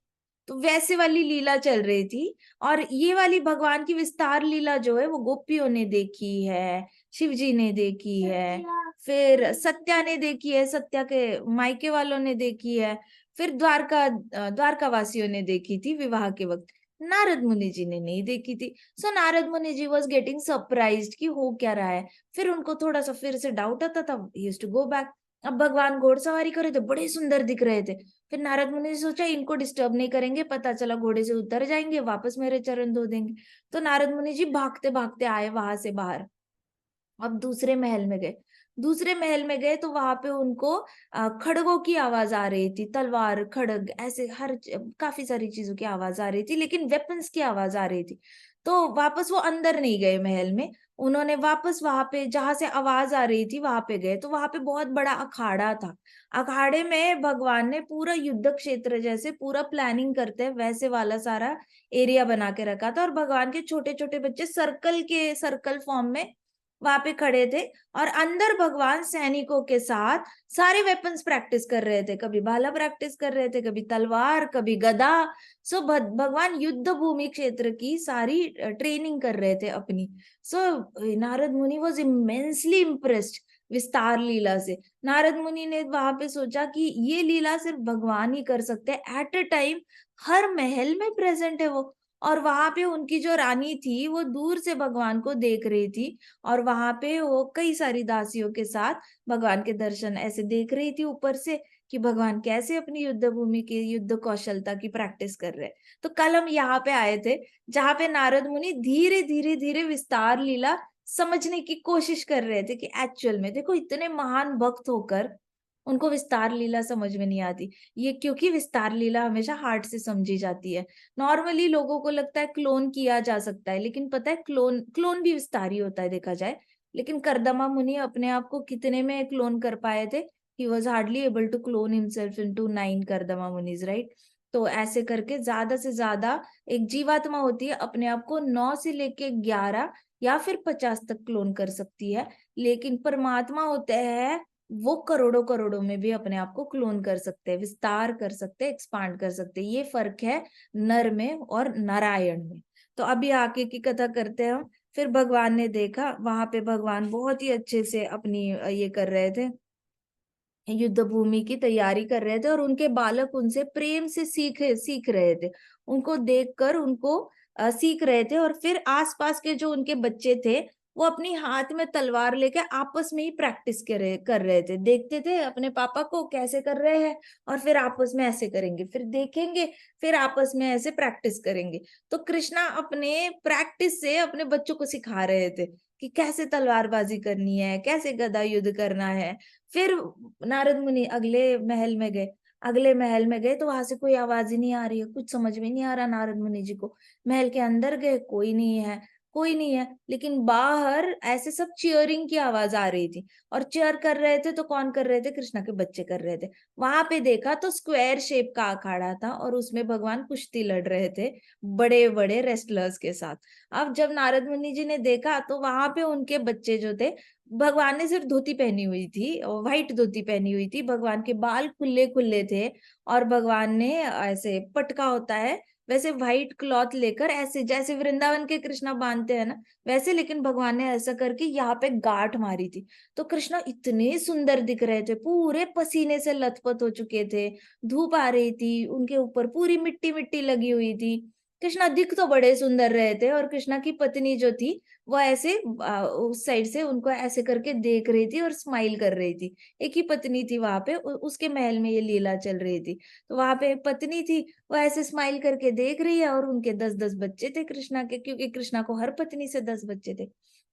तो वैसे वाली लीला चल रही थी। और ये वाली भगवान की विस्तार लीला जो है वो गोपियों ने देखी है, शिव जी ने देखी है, फिर सत्या ने देखी है, सत्या के मायके वालों ने देखी है, फिर द्वारका वासियों ने देखी थी विवाह के वक्त, नारद मुनि जी ने नहीं देखी थी। सो नारद मुनि जी वॉज गेटिंग सरप्राइज्ड कि हो क्या रहा है। फिर उनको थोड़ा सा फिर से डाउट आता था, यूज्ड टू गो बैक। अब भगवान घोड़सवारी कर रहे थे, बड़े सुंदर दिख रहे थे। फिर नारद मुनि ने सोचा इनको डिस्टर्ब नहीं करेंगे, पता चला घोड़े से उतर जाएंगे, वापस मेरे चरण धो देंगे। तो नारद मुनि जी भागते भागते आए वहां से बाहर। अब दूसरे महल में गए, दूसरे महल में गए तो वहां पे उनको खड़गों की आवाज आ रही थी, तलवार खड़ग ऐसे काफी सारी चीजों की आवाज आ रही थी, लेकिन वेपन्स की आवाज आ रही थी। तो वापस वो अंदर नहीं गए महल में, उन्होंने वापस वहां पे जहां से आवाज आ रही थी वहां पे गए। तो वहां पे बहुत बड़ा अखाड़ा था, अखाड़े में भगवान ने पूरा युद्ध क्षेत्र जैसे पूरा प्लानिंग करते हैं वैसे वाला सारा एरिया बना के रखा था। और भगवान के छोटे छोटे बच्चे सर्कल फॉर्म में वहां पे खड़े थे, और अंदर भगवान सैनिकों के साथ सारे वेपन्स प्रैक्टिस कर रहे थे, कभी भाला प्रैक्टिस कर रहे थे, कभी तलवार, कभी गदा। सो भगवान युद्ध भूमि क्षेत्र की सारी ट्रेनिंग कर रहे थे अपनी। सो नारद मुनि वॉज इमेंसली इम्प्रेस्ड विस्तार लीला से। नारद मुनि ने वहां पे सोचा कि ये लीला सिर्फ भगवान ही कर सकते हैं, एट अ टाइम हर महल में प्रेजेंट है वो। और वहां पे उनकी जो रानी थी वो दूर से भगवान को देख रही थी, और वहां पे वो कई सारी दासियों के साथ भगवान के दर्शन ऐसे देख रही थी ऊपर से, कि भगवान कैसे अपनी युद्ध भूमि की युद्ध कौशलता की प्रैक्टिस कर रहे हैं। तो कल हम यहाँ पे आए थे जहां पे नारद मुनि धीरे धीरे धीरे विस्तार लीला समझने की कोशिश कर रहे थे कि एक्चुअल में देखो इतने महान भक्त होकर उनको विस्तार लीला समझ में नहीं आती। ये क्योंकि विस्तार लीला हमेशा हार्ट से समझी जाती है। नॉर्मली लोगों को लगता है क्लोन किया जा सकता है, लेकिन पता है क्लोन क्लोन भी विस्तार ही होता है देखा जाए। लेकिन कर्दमा मुनि अपने आप को कितने में क्लोन कर पाए थे, he was hardly able to clone himself into 9 Kardama मुनिज, राइट। तो ऐसे करके ज्यादा से ज्यादा एक जीवात्मा होती है अपने आप को 9 से लेके 11 या फिर 50 तक क्लोन कर सकती है। लेकिन परमात्मा होते हैं वो करोड़ों करोड़ों में भी अपने आप को क्लोन कर सकते हैं, विस्तार कर सकते हैं, एक्सपांड कर सकते हैं। ये फर्क है नर में और नारायण में। तो अभी आगे की कथा करते हैं हम। फिर भगवान ने देखा वहां पे भगवान बहुत ही अच्छे से अपनी ये कर रहे थे, युद्ध भूमि की तैयारी कर रहे थे, और उनके बालक उनसे प्रेम से सीख रहे थे, उनको देखकर उनको सीख रहे थे। और फिर आसपास के जो उनके बच्चे थे वो अपनी हाथ में तलवार लेके आपस में ही प्रैक्टिस कर रहे थे, देखते थे अपने पापा को कैसे कर रहे हैं और फिर आपस में ऐसे करेंगे, फिर देखेंगे, फिर आपस में ऐसे प्रैक्टिस करेंगे। तो कृष्णा अपने प्रैक्टिस से अपने बच्चों को सिखा रहे थे कि कैसे तलवारबाजी करनी है, कैसे गदा युद्ध करना है। फिर नारद मुनि अगले महल में गए तो वहां से कोई आवाज ही नहीं आ रही है, कुछ समझ में नहीं आ रहा नारद मुनि जी को। महल के अंदर गए, कोई नहीं है, कोई नहीं है, लेकिन बाहर ऐसे सब चीयरिंग की आवाज आ रही थी। और चीयर कर रहे थे तो कौन कर रहे थे? कृष्णा के बच्चे कर रहे थे। वहां पे देखा तो स्क्वायर शेप का अखाड़ा था और उसमें भगवान कुश्ती लड़ रहे थे बड़े बड़े रेस्लर्स के साथ। अब जब नारद मुनि जी ने देखा तो वहां पे उनके बच्चे जो थे, भगवान ने सिर्फ धोती पहनी हुई थी, व्हाइट धोती पहनी हुई थी, भगवान के बाल खुले खुले थे और भगवान ने ऐसे पटका होता है वैसे व्हाइट क्लॉथ लेकर, ऐसे जैसे वृंदावन के कृष्णा बांधते हैं ना वैसे, लेकिन भगवान ने ऐसा करके यहाँ पे गांठ मारी थी। तो कृष्णा इतने सुंदर दिख रहे थे, पूरे पसीने से लथपथ हो चुके थे, धूप आ रही थी उनके ऊपर, पूरी मिट्टी मिट्टी लगी हुई थी। कृष्णा दिख तो बड़े सुंदर रहे थे और कृष्णा की पत्नी जो थी वो ऐसे उस साइड से उनको ऐसे करके देख रही थी और स्माइल कर रही थी। एक ही पत्नी थी वहां पे, उसके महल में ये लीला चल रही थी। तो वहां पे एक पत्नी थी, वो ऐसे स्माइल करके देख रही है और उनके 10-10 बच्चे थे कृष्णा के, क्योंकि कृष्णा को हर पत्नी से 10 बच्चे थे।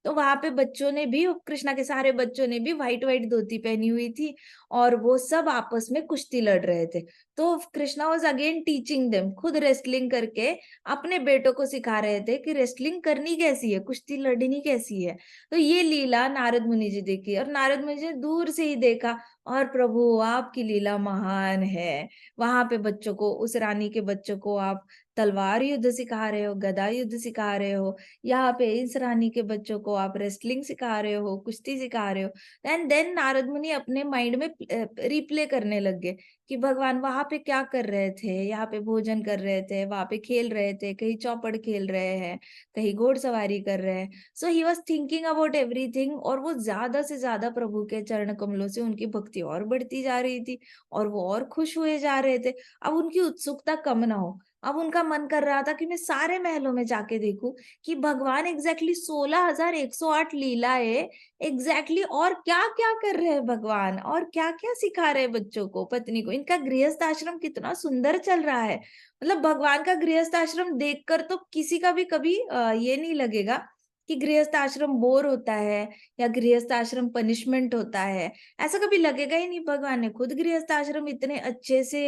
तो वहां पे बच्चों ने भी, कृष्णा के सारे बच्चों ने भी व्हाइट व्हाइट धोती पहनी हुई थी और वो सब आपस में कुश्ती लड़ रहे थे। तो Krishna was again teaching them, खुद रेसलिंग करके अपने बेटों को सिखा रहे थे कि रेसलिंग करनी कैसी है, कुश्ती लड़नी कैसी है। तो ये लीला नारद मुनि जी देखी और नारद मुनि जी ने दूर से ही देखा और प्रभु आपकी लीला महान है। वहां पे बच्चों को, उस रानी के बच्चों को आप तलवार युद्ध सिखा रहे हो, गदा युद्ध सिखा रहे हो, यहाँ पे इस रानी के बच्चों को आप रेसलिंग सिखा रहे हो, कुश्ती सिखा रहे हो। एंड देन नारद मुनि अपने माइंड में रिप्ले करने लग गए कि भगवान वहां पे क्या कर रहे थे, यहाँ पे भोजन कर रहे थे, वहां पे खेल रहे थे, कहीं चौपड़ खेल रहे हैं, कहीं घोड़सवारी कर रहे हैं। So he was thinking about everything और वो ज्यादा से ज्यादा प्रभु के चरण कमलों से उनकी भक्ति और बढ़ती जा रही थी और वो और खुश हुए जा रहे थे। अब उनकी उत्सुकता कम ना हो, अब उनका मन कर रहा था कि मैं सारे महलों में जाके देखूं कि भगवान एग्जैक्टली 16,108 लीलाएं एग्जैक्टली और क्या क्या कर रहे हैं भगवान, और क्या क्या सिखा रहे हैं बच्चों को, पत्नी को। इनका गृहस्थ आश्रम कितना सुंदर चल रहा है। मतलब भगवान का गृहस्थ आश्रम देखकर तो किसी का भी कभी ये नहीं लगेगा कि गृहस्थ आश्रम बोर होता है या गृहस्थ आश्रम पनिशमेंट होता है। ऐसा कभी लगेगा ही नहीं। भगवान ने खुद गृहस्थ आश्रम इतने अच्छे से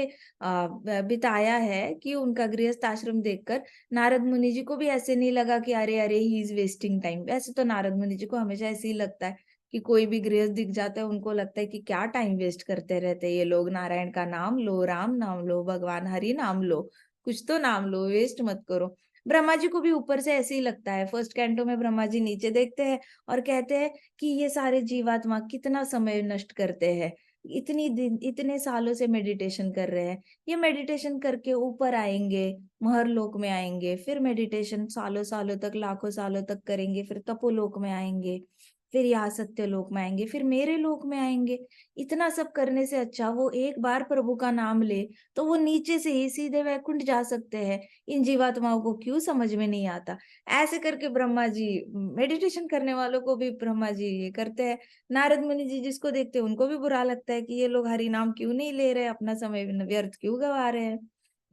बिताया है कि उनका गृहस्थ आश्रम देखकर नारद मुनि जी को भी ऐसे नहीं लगा कि अरे अरे ही इज वेस्टिंग टाइम। वैसे तो नारद मुनि जी को हमेशा ऐसे ही लगता है कि कोई भी गृहस्थ दिख जाता है उनको लगता है कि क्या टाइम वेस्ट करते रहते हैं ये लोग, नारायण का नाम लो, राम नाम लो, भगवान हरि नाम लो, कुछ तो नाम लो, वेस्ट मत करो। ब्रह्मा जी को भी ऊपर से ऐसे ही लगता है। फर्स्ट कैंटो में ब्रह्मा जी नीचे देखते हैं और कहते हैं कि ये सारे जीवात्मा कितना समय नष्ट करते हैं, इतनी दिन इतने सालों से मेडिटेशन कर रहे हैं, ये मेडिटेशन करके ऊपर आएंगे, महर लोक में आएंगे, फिर मेडिटेशन सालों सालों तक, लाखों सालों तक करेंगे, फिर तपोलोक में आएंगे, फिर यहाँ सत्य लोक में आएंगे, फिर मेरे लोक में आएंगे। इतना सब करने से अच्छा वो एक बार प्रभु का नाम ले तो वो नीचे से ही सीधे वैकुंठ जा सकते हैं। इन जीवात्माओं को क्यों समझ में नहीं आता? ऐसे करके ब्रह्मा जी, मेडिटेशन करने वालों को भी ब्रह्मा जी ये करते हैं। नारद मुनि जी जिसको देखते हैं उनको भी बुरा लगता है कि ये लोग हरि नाम क्यों नहीं ले रहे, अपना समय व्यर्थ क्यों गवा रहे हैं।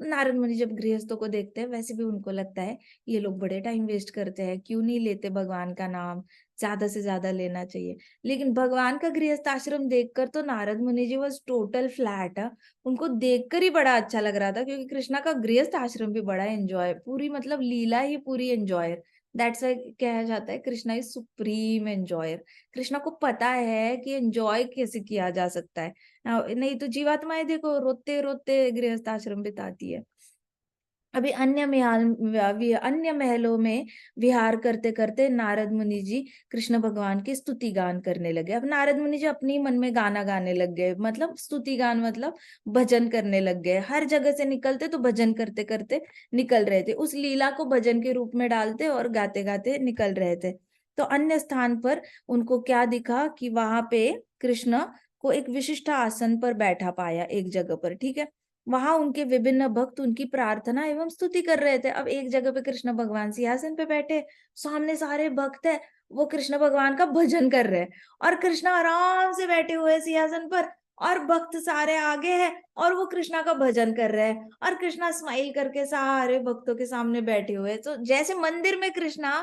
नारद मुनि जब गृहस्थों को देखते हैं वैसे भी उनको लगता है ये लोग बड़े टाइम वेस्ट करते हैं, क्यों नहीं लेते भगवान का नाम, ज्यादा से ज्यादा लेना चाहिए। लेकिन भगवान का गृहस्थ आश्रम देखकर तो नारद मुनि जी वॉज टोटल फ्लैट। उनको देखकर ही बड़ा अच्छा लग रहा था, क्योंकि कृष्णा का गृहस्थ आश्रम भी बड़ा एंजॉय, पूरी मतलब लीला ही पूरी एंजॉय। दैट्स वाई कहा जाता है Krishna is supreme enjoyer. Krishna को पता है कि एंजॉय कैसे किया जा सकता है। नहीं तो जीवात्माएं देखो रोते रोते गृहस्थ आश्रम बिताती है। अभी अन्य महलों में विहार करते करते नारद मुनि जी कृष्ण भगवान की स्तुति गान करने लगे। अब नारद मुनि जी अपनी मन में गाना गाने लग गए, मतलब स्तुति गान मतलब भजन करने लग गए। हर जगह से निकलते तो भजन करते करते निकल रहे थे, उस लीला को भजन के रूप में डालते और गाते गाते निकल रहे थे। तो अन्य स्थान पर उनको क्या दिखा कि वहां पे कृष्ण को एक विशिष्ट आसन पर बैठा पाया, एक जगह पर, ठीक है। वहां उनके विभिन्न भक्त उनकी प्रार्थना एवं स्तुति कर रहे थे। अब एक जगह पे कृष्ण भगवान सिंहासन पे बैठे, सामने सारे भक्त है, वो कृष्ण भगवान का भजन कर रहे हैं और कृष्णा आराम से बैठे हुए हैं सिंहासन पर और भक्त सारे आगे हैं और वो कृष्णा का भजन कर रहे हैं और कृष्णा स्माइल करके सारे भक्तों के सामने बैठे हुए हैं। तो जैसे मंदिर में कृष्णा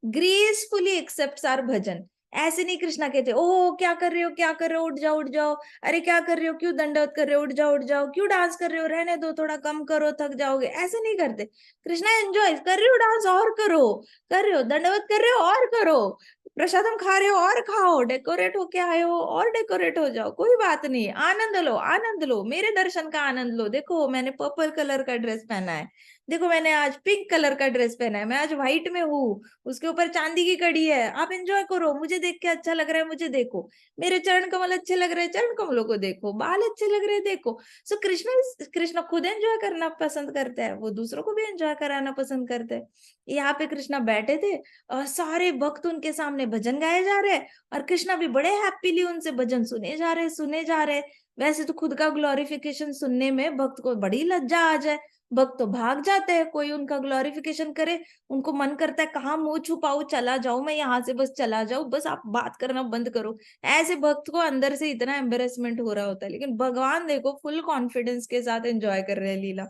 ग्रेसफुली एक्सेप्ट आवर भजन, ऐसे नहीं कृष्णा कहते ओ क्या कर रहे हो, क्या कर रहे हो, उठ जाओ उठ जाओ, अरे क्या कर रहे हो, क्यों दंडवत कर रहे हो, उठ जाओ, क्यों डांस कर रहे हो, रहने दो, थोड़ा कम करो, थक जाओगे, ऐसे नहीं करते। कृष्णा एंजॉय कर रहे हो, डांस और करो, कर रहे हो दंडवत कर रहे हो और करो, प्रसादम खा रहे हो और खाओ, डेकोरेट होके आए हो और डेकोरेट हो जाओ, कोई बात नहीं, आनंद लो आनंद लो, मेरे दर्शन का आनंद लो। देखो मैंने पर्पल कलर का ड्रेस पहना है, देखो मैंने आज पिंक कलर का ड्रेस पहना है, मैं आज व्हाइट में हूँ, उसके ऊपर चांदी की कड़ी है, आप एंजॉय करो, मुझे देख के अच्छा लग रहा है, मुझे देखो, मेरे चरण कमल अच्छे लग रहे हैं, चरण कमलों को देखो, बाल अच्छे लग रहे हैं, देखो। सो कृष्ण खुद एंजॉय करना पसंद करते हैं, वो दूसरों को भी एंजॉय कराना पसंद करते हैं। यहाँ पे कृष्णा बैठे थे और सारे भक्त उनके सामने भजन गाए जा रहे हैं और कृष्णा भी बड़े हैप्पीली उनसे भजन सुने जा रहे। वैसे तो खुद का ग्लोरिफिकेशन सुनने में भक्त को बड़ी लज्जा आ जाए, भक्त तो भाग जाते हैं, कोई उनका ग्लोरिफिकेशन करे, उनको मन करता है कहाँ मुंह छुपाऊं, चला जाऊं मैं यहाँ से, बस चला जाऊं, बस आप बात करना बंद करो। ऐसे भक्त को अंदर से इतना एम्बेरसमेंट हो रहा होता है, लेकिन भगवान देखो फुल कॉन्फिडेंस के साथ एंजॉय कर रहे हैं लीला।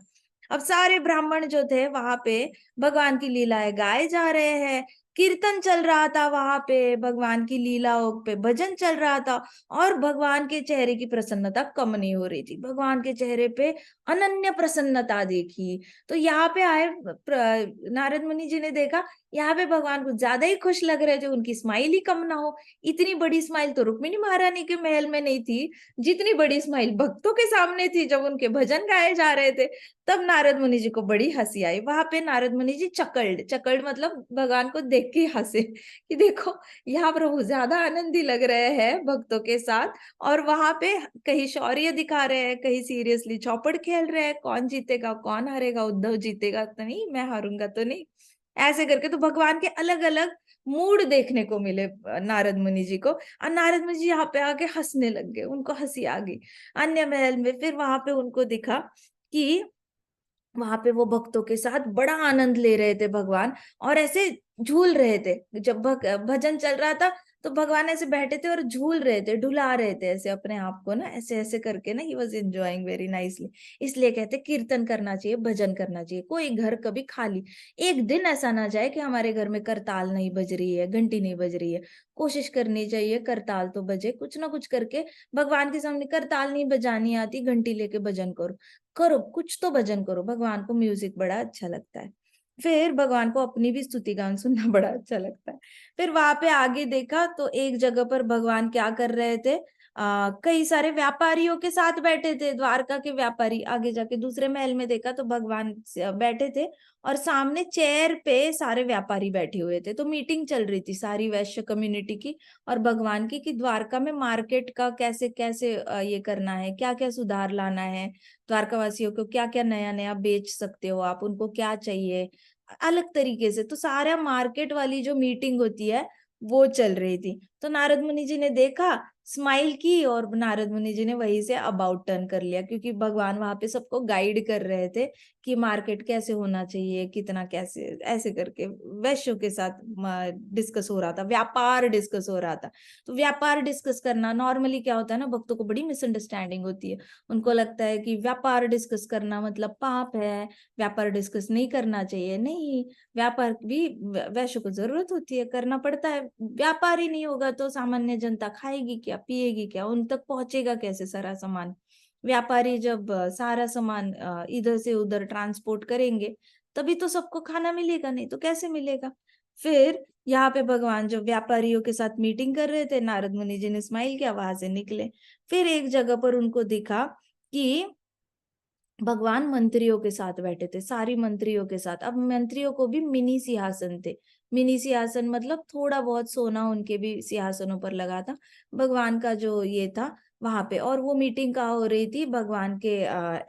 अब सारे ब्राह्मण जो थे वहां पे भगवान की लीलाएं गाए जा रहे हैं, कीर्तन चल रहा था वहां पे, भगवान की लीलाओं पे भजन चल रहा था और भगवान के चेहरे की प्रसन्नता कम नहीं हो रही थी, भगवान के चेहरे पे अनन्य प्रसन्नता देखी। तो यहाँ पे आए नारद मुनि जी ने देखा यहाँ पे भगवान को ज्यादा ही खुश लग रहे थे, उनकी स्माइल ही कम ना हो। इतनी बड़ी स्माइल तो रुक्मिणी महारानी के महल में नहीं थी, जितनी बड़ी स्माइल भक्तों के सामने थी जब उनके भजन गाए जा रहे थे। तब नारद मुनि जी को बड़ी हंसी आई, वहां पे नारद मुनि जी चकल्ड चकल्ड मतलब भगवान को देख के हंसे कि देखो यहाँ प्रभु ज्यादा आनंदी लग रहे हैं भक्तों के साथ, और वहां पे कहीं शौर्य दिखा रहे हैं, कहीं सीरियसली चौपड़ खेल रहे हैं, कौन जीतेगा कौन हारेगा, उद्धव जीतेगा तो नहीं, मैं हारूंगा तो नहीं, ऐसे करके। तो भगवान के अलग अलग मूड देखने को मिले नारद मुनि जी को, और नारद मुनि जी यहाँ पे आके हंसने लग गए, उनको हंसी आ गई। अन्य महल में फिर वहां पे उनको दिखा कि वहां पे वो भक्तों के साथ बड़ा आनंद ले रहे थे भगवान, और ऐसे झूल रहे थे। जब भजन चल रहा था तो भगवान ऐसे बैठे थे और झूल रहे थे, ढुला रहे थे ऐसे अपने आप को ना, ऐसे ऐसे करके ना, he was enjoying very nicely. इसलिए कहते कीर्तन करना चाहिए, भजन करना चाहिए। कोई घर कभी खाली एक दिन ऐसा ना जाए कि हमारे घर में करताल नहीं बज रही है, घंटी नहीं बज रही है। कोशिश करनी चाहिए करताल तो बजे, कुछ ना कुछ करके भगवान के सामने। करताल नहीं बजानी आती, घंटी लेके भजन करो, करो कुछ तो भजन करो, भगवान को म्यूजिक बड़ा अच्छा लगता है। फिर भगवान को अपनी भी स्तुति गान सुनना बड़ा अच्छा लगता है। फिर वहां पे आगे देखा तो एक जगह पर भगवान क्या कर रहे थे, कई सारे व्यापारियों के साथ बैठे थे, द्वारका के व्यापारी। आगे जाके दूसरे महल में देखा तो भगवान बैठे थे और सामने चेयर पे सारे व्यापारी बैठे हुए थे। तो मीटिंग चल रही थी सारी वैश्य कम्युनिटी की और भगवान की, कि द्वारका में मार्केट का कैसे कैसे ये करना है, क्या क्या सुधार लाना है, द्वारकावासियों को क्या क्या नया नया बेच सकते हो आप, उनको क्या चाहिए अलग तरीके से। तो सारा मार्केट वाली जो मीटिंग होती है वो चल रही थी। तो नारद मुनि जी ने देखा, स्माइल की, और नारद मुनि जी ने वहीं से अबाउट टर्न कर लिया, क्योंकि भगवान वहां पे सबको गाइड कर रहे थे कि मार्केट कैसे होना चाहिए, कितना कैसे, ऐसे करके वैश्यों के साथ डिस्कस हो रहा था, व्यापार डिस्कस हो रहा था। तो व्यापार डिस्कस करना नॉर्मली क्या होता है ना, भक्तों को बड़ी मिसअंडरस्टैंडिंग होती है। उनको लगता है कि व्यापार डिस्कस करना मतलब पाप है, व्यापार डिस्कस नहीं करना चाहिए। नहीं, व्यापार भी वैश्य को जरूरत होती है, करना पड़ता है। व्यापार ही नहीं होगा तो सामान्य जनता खाएगी क्या, पिएगी क्या, उन तक पहुंचेगा कैसे सारा सामान। व्यापारी जब सारा सामान इधर से उधर ट्रांसपोर्ट करेंगे तभी तो सबको खाना मिलेगा, नहीं तो कैसे मिलेगा। फिर यहाँ पे भगवान जो व्यापारियों के साथ मीटिंग कर रहे थे, नारद मुनि जी ने स्माइल किया, वहां से निकले। फिर एक जगह पर उनको दिखा कि भगवान मंत्रियों के साथ बैठे थे, सारी मंत्रियों के साथ। अब मंत्रियों को भी मिनी सिंहासन थे, मिनी सिंहासन मतलब थोड़ा बहुत सोना उनके भी सिंहासनों पर लगा था, भगवान का जो ये था वहां पे। और वो मीटिंग कहाँ हो रही थी, भगवान के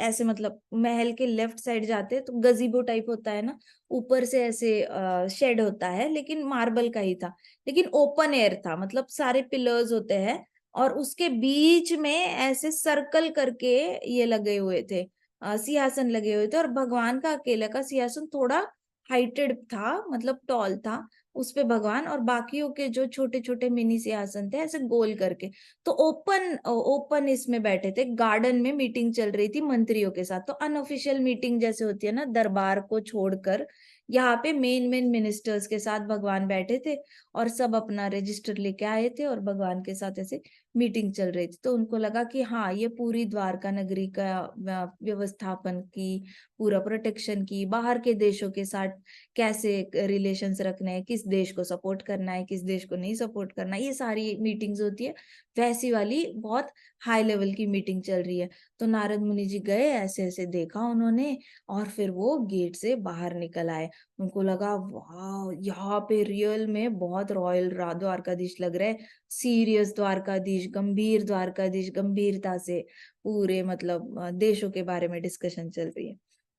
ऐसे मतलब महल के लेफ्ट साइड जाते तो गजीबो टाइप होता है ना, ऊपर से ऐसे शेड होता है, लेकिन मार्बल का ही था, लेकिन ओपन एयर था, मतलब सारे पिलर्स होते हैं और उसके बीच में ऐसे सर्कल करके ये लगे हुए थे, सिंहासन लगे हुए थे, और भगवान का अकेले का सिंहासन थोड़ा हाइटेड था, मतलब टॉल था, उस पे भगवान, और बाकियों के जो छोटे छोटे मिनी सिंहासन थे ऐसे गोल करके। तो ओपन ओपन इसमें बैठे थे, गार्डन में मीटिंग चल रही थी मंत्रियों के साथ। तो अनऑफिशियल मीटिंग जैसे होती है ना, दरबार को छोड़कर, यहाँ पे मेन मेन मिनिस्टर्स के साथ भगवान बैठे थे, और सब अपना रजिस्टर लेके आए थे, और भगवान के साथ ऐसे मीटिंग चल रही थी। तो उनको लगा कि हाँ, ये पूरी द्वारका नगरी का व्यवस्थापन की, पूरा प्रोटेक्शन की, बाहर के देशों के साथ कैसे रिलेशंस रखने हैं, किस देश को सपोर्ट करना है, किस देश को नहीं सपोर्ट करना है, ये सारी मीटिंग्स होती है। वैसी वाली बहुत हाई लेवल की मीटिंग चल रही है। तो नारद मुनि जी गए, ऐसे ऐसे देखा उन्होंने, और फिर वो गेट से बाहर निकल आए। उनको लगा वाह, यहाँ पे रियल में बहुत रॉयल द्वारकाधीश लग रहे, सीरियस द्वारकाधीश, गंभीर द्वारकाधीश, गंभीरता से पूरे मतलब देशों के बारे में डिस्कशन चल रही है।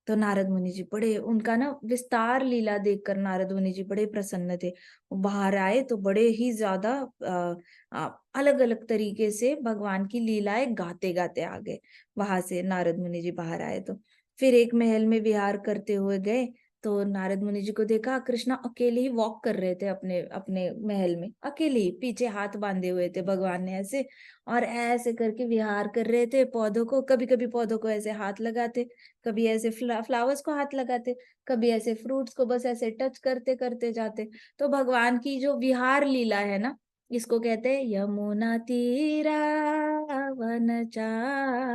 तो नारद मुनि जी बड़े, उनका ना विस्तार लीला देखकर नारद मुनि जी बड़े प्रसन्न थे। वो बाहर आए तो बड़े ही ज्यादा अलग अलग तरीके से भगवान की लीलाएं गाते गाते आ गए। वहां से नारद मुनि जी बाहर आए तो फिर एक महल में विहार करते हुए गए। तो नारद मुनि जी को देखा, कृष्णा अकेले ही वॉक कर रहे थे अपने अपने महल में, अकेले ही, पीछे हाथ बांधे हुए थे भगवान ने ऐसे, और ऐसे करके विहार कर रहे थे पौधों को, कभी कभी पौधों को ऐसे हाथ लगाते, कभी ऐसे फ्लावर्स को हाथ लगाते, कभी ऐसे फ्रूट्स को बस ऐसे टच करते करते जाते। तो भगवान की जो विहार लीला है ना, इसको कहते हैं यमुना तीरा वनचारी।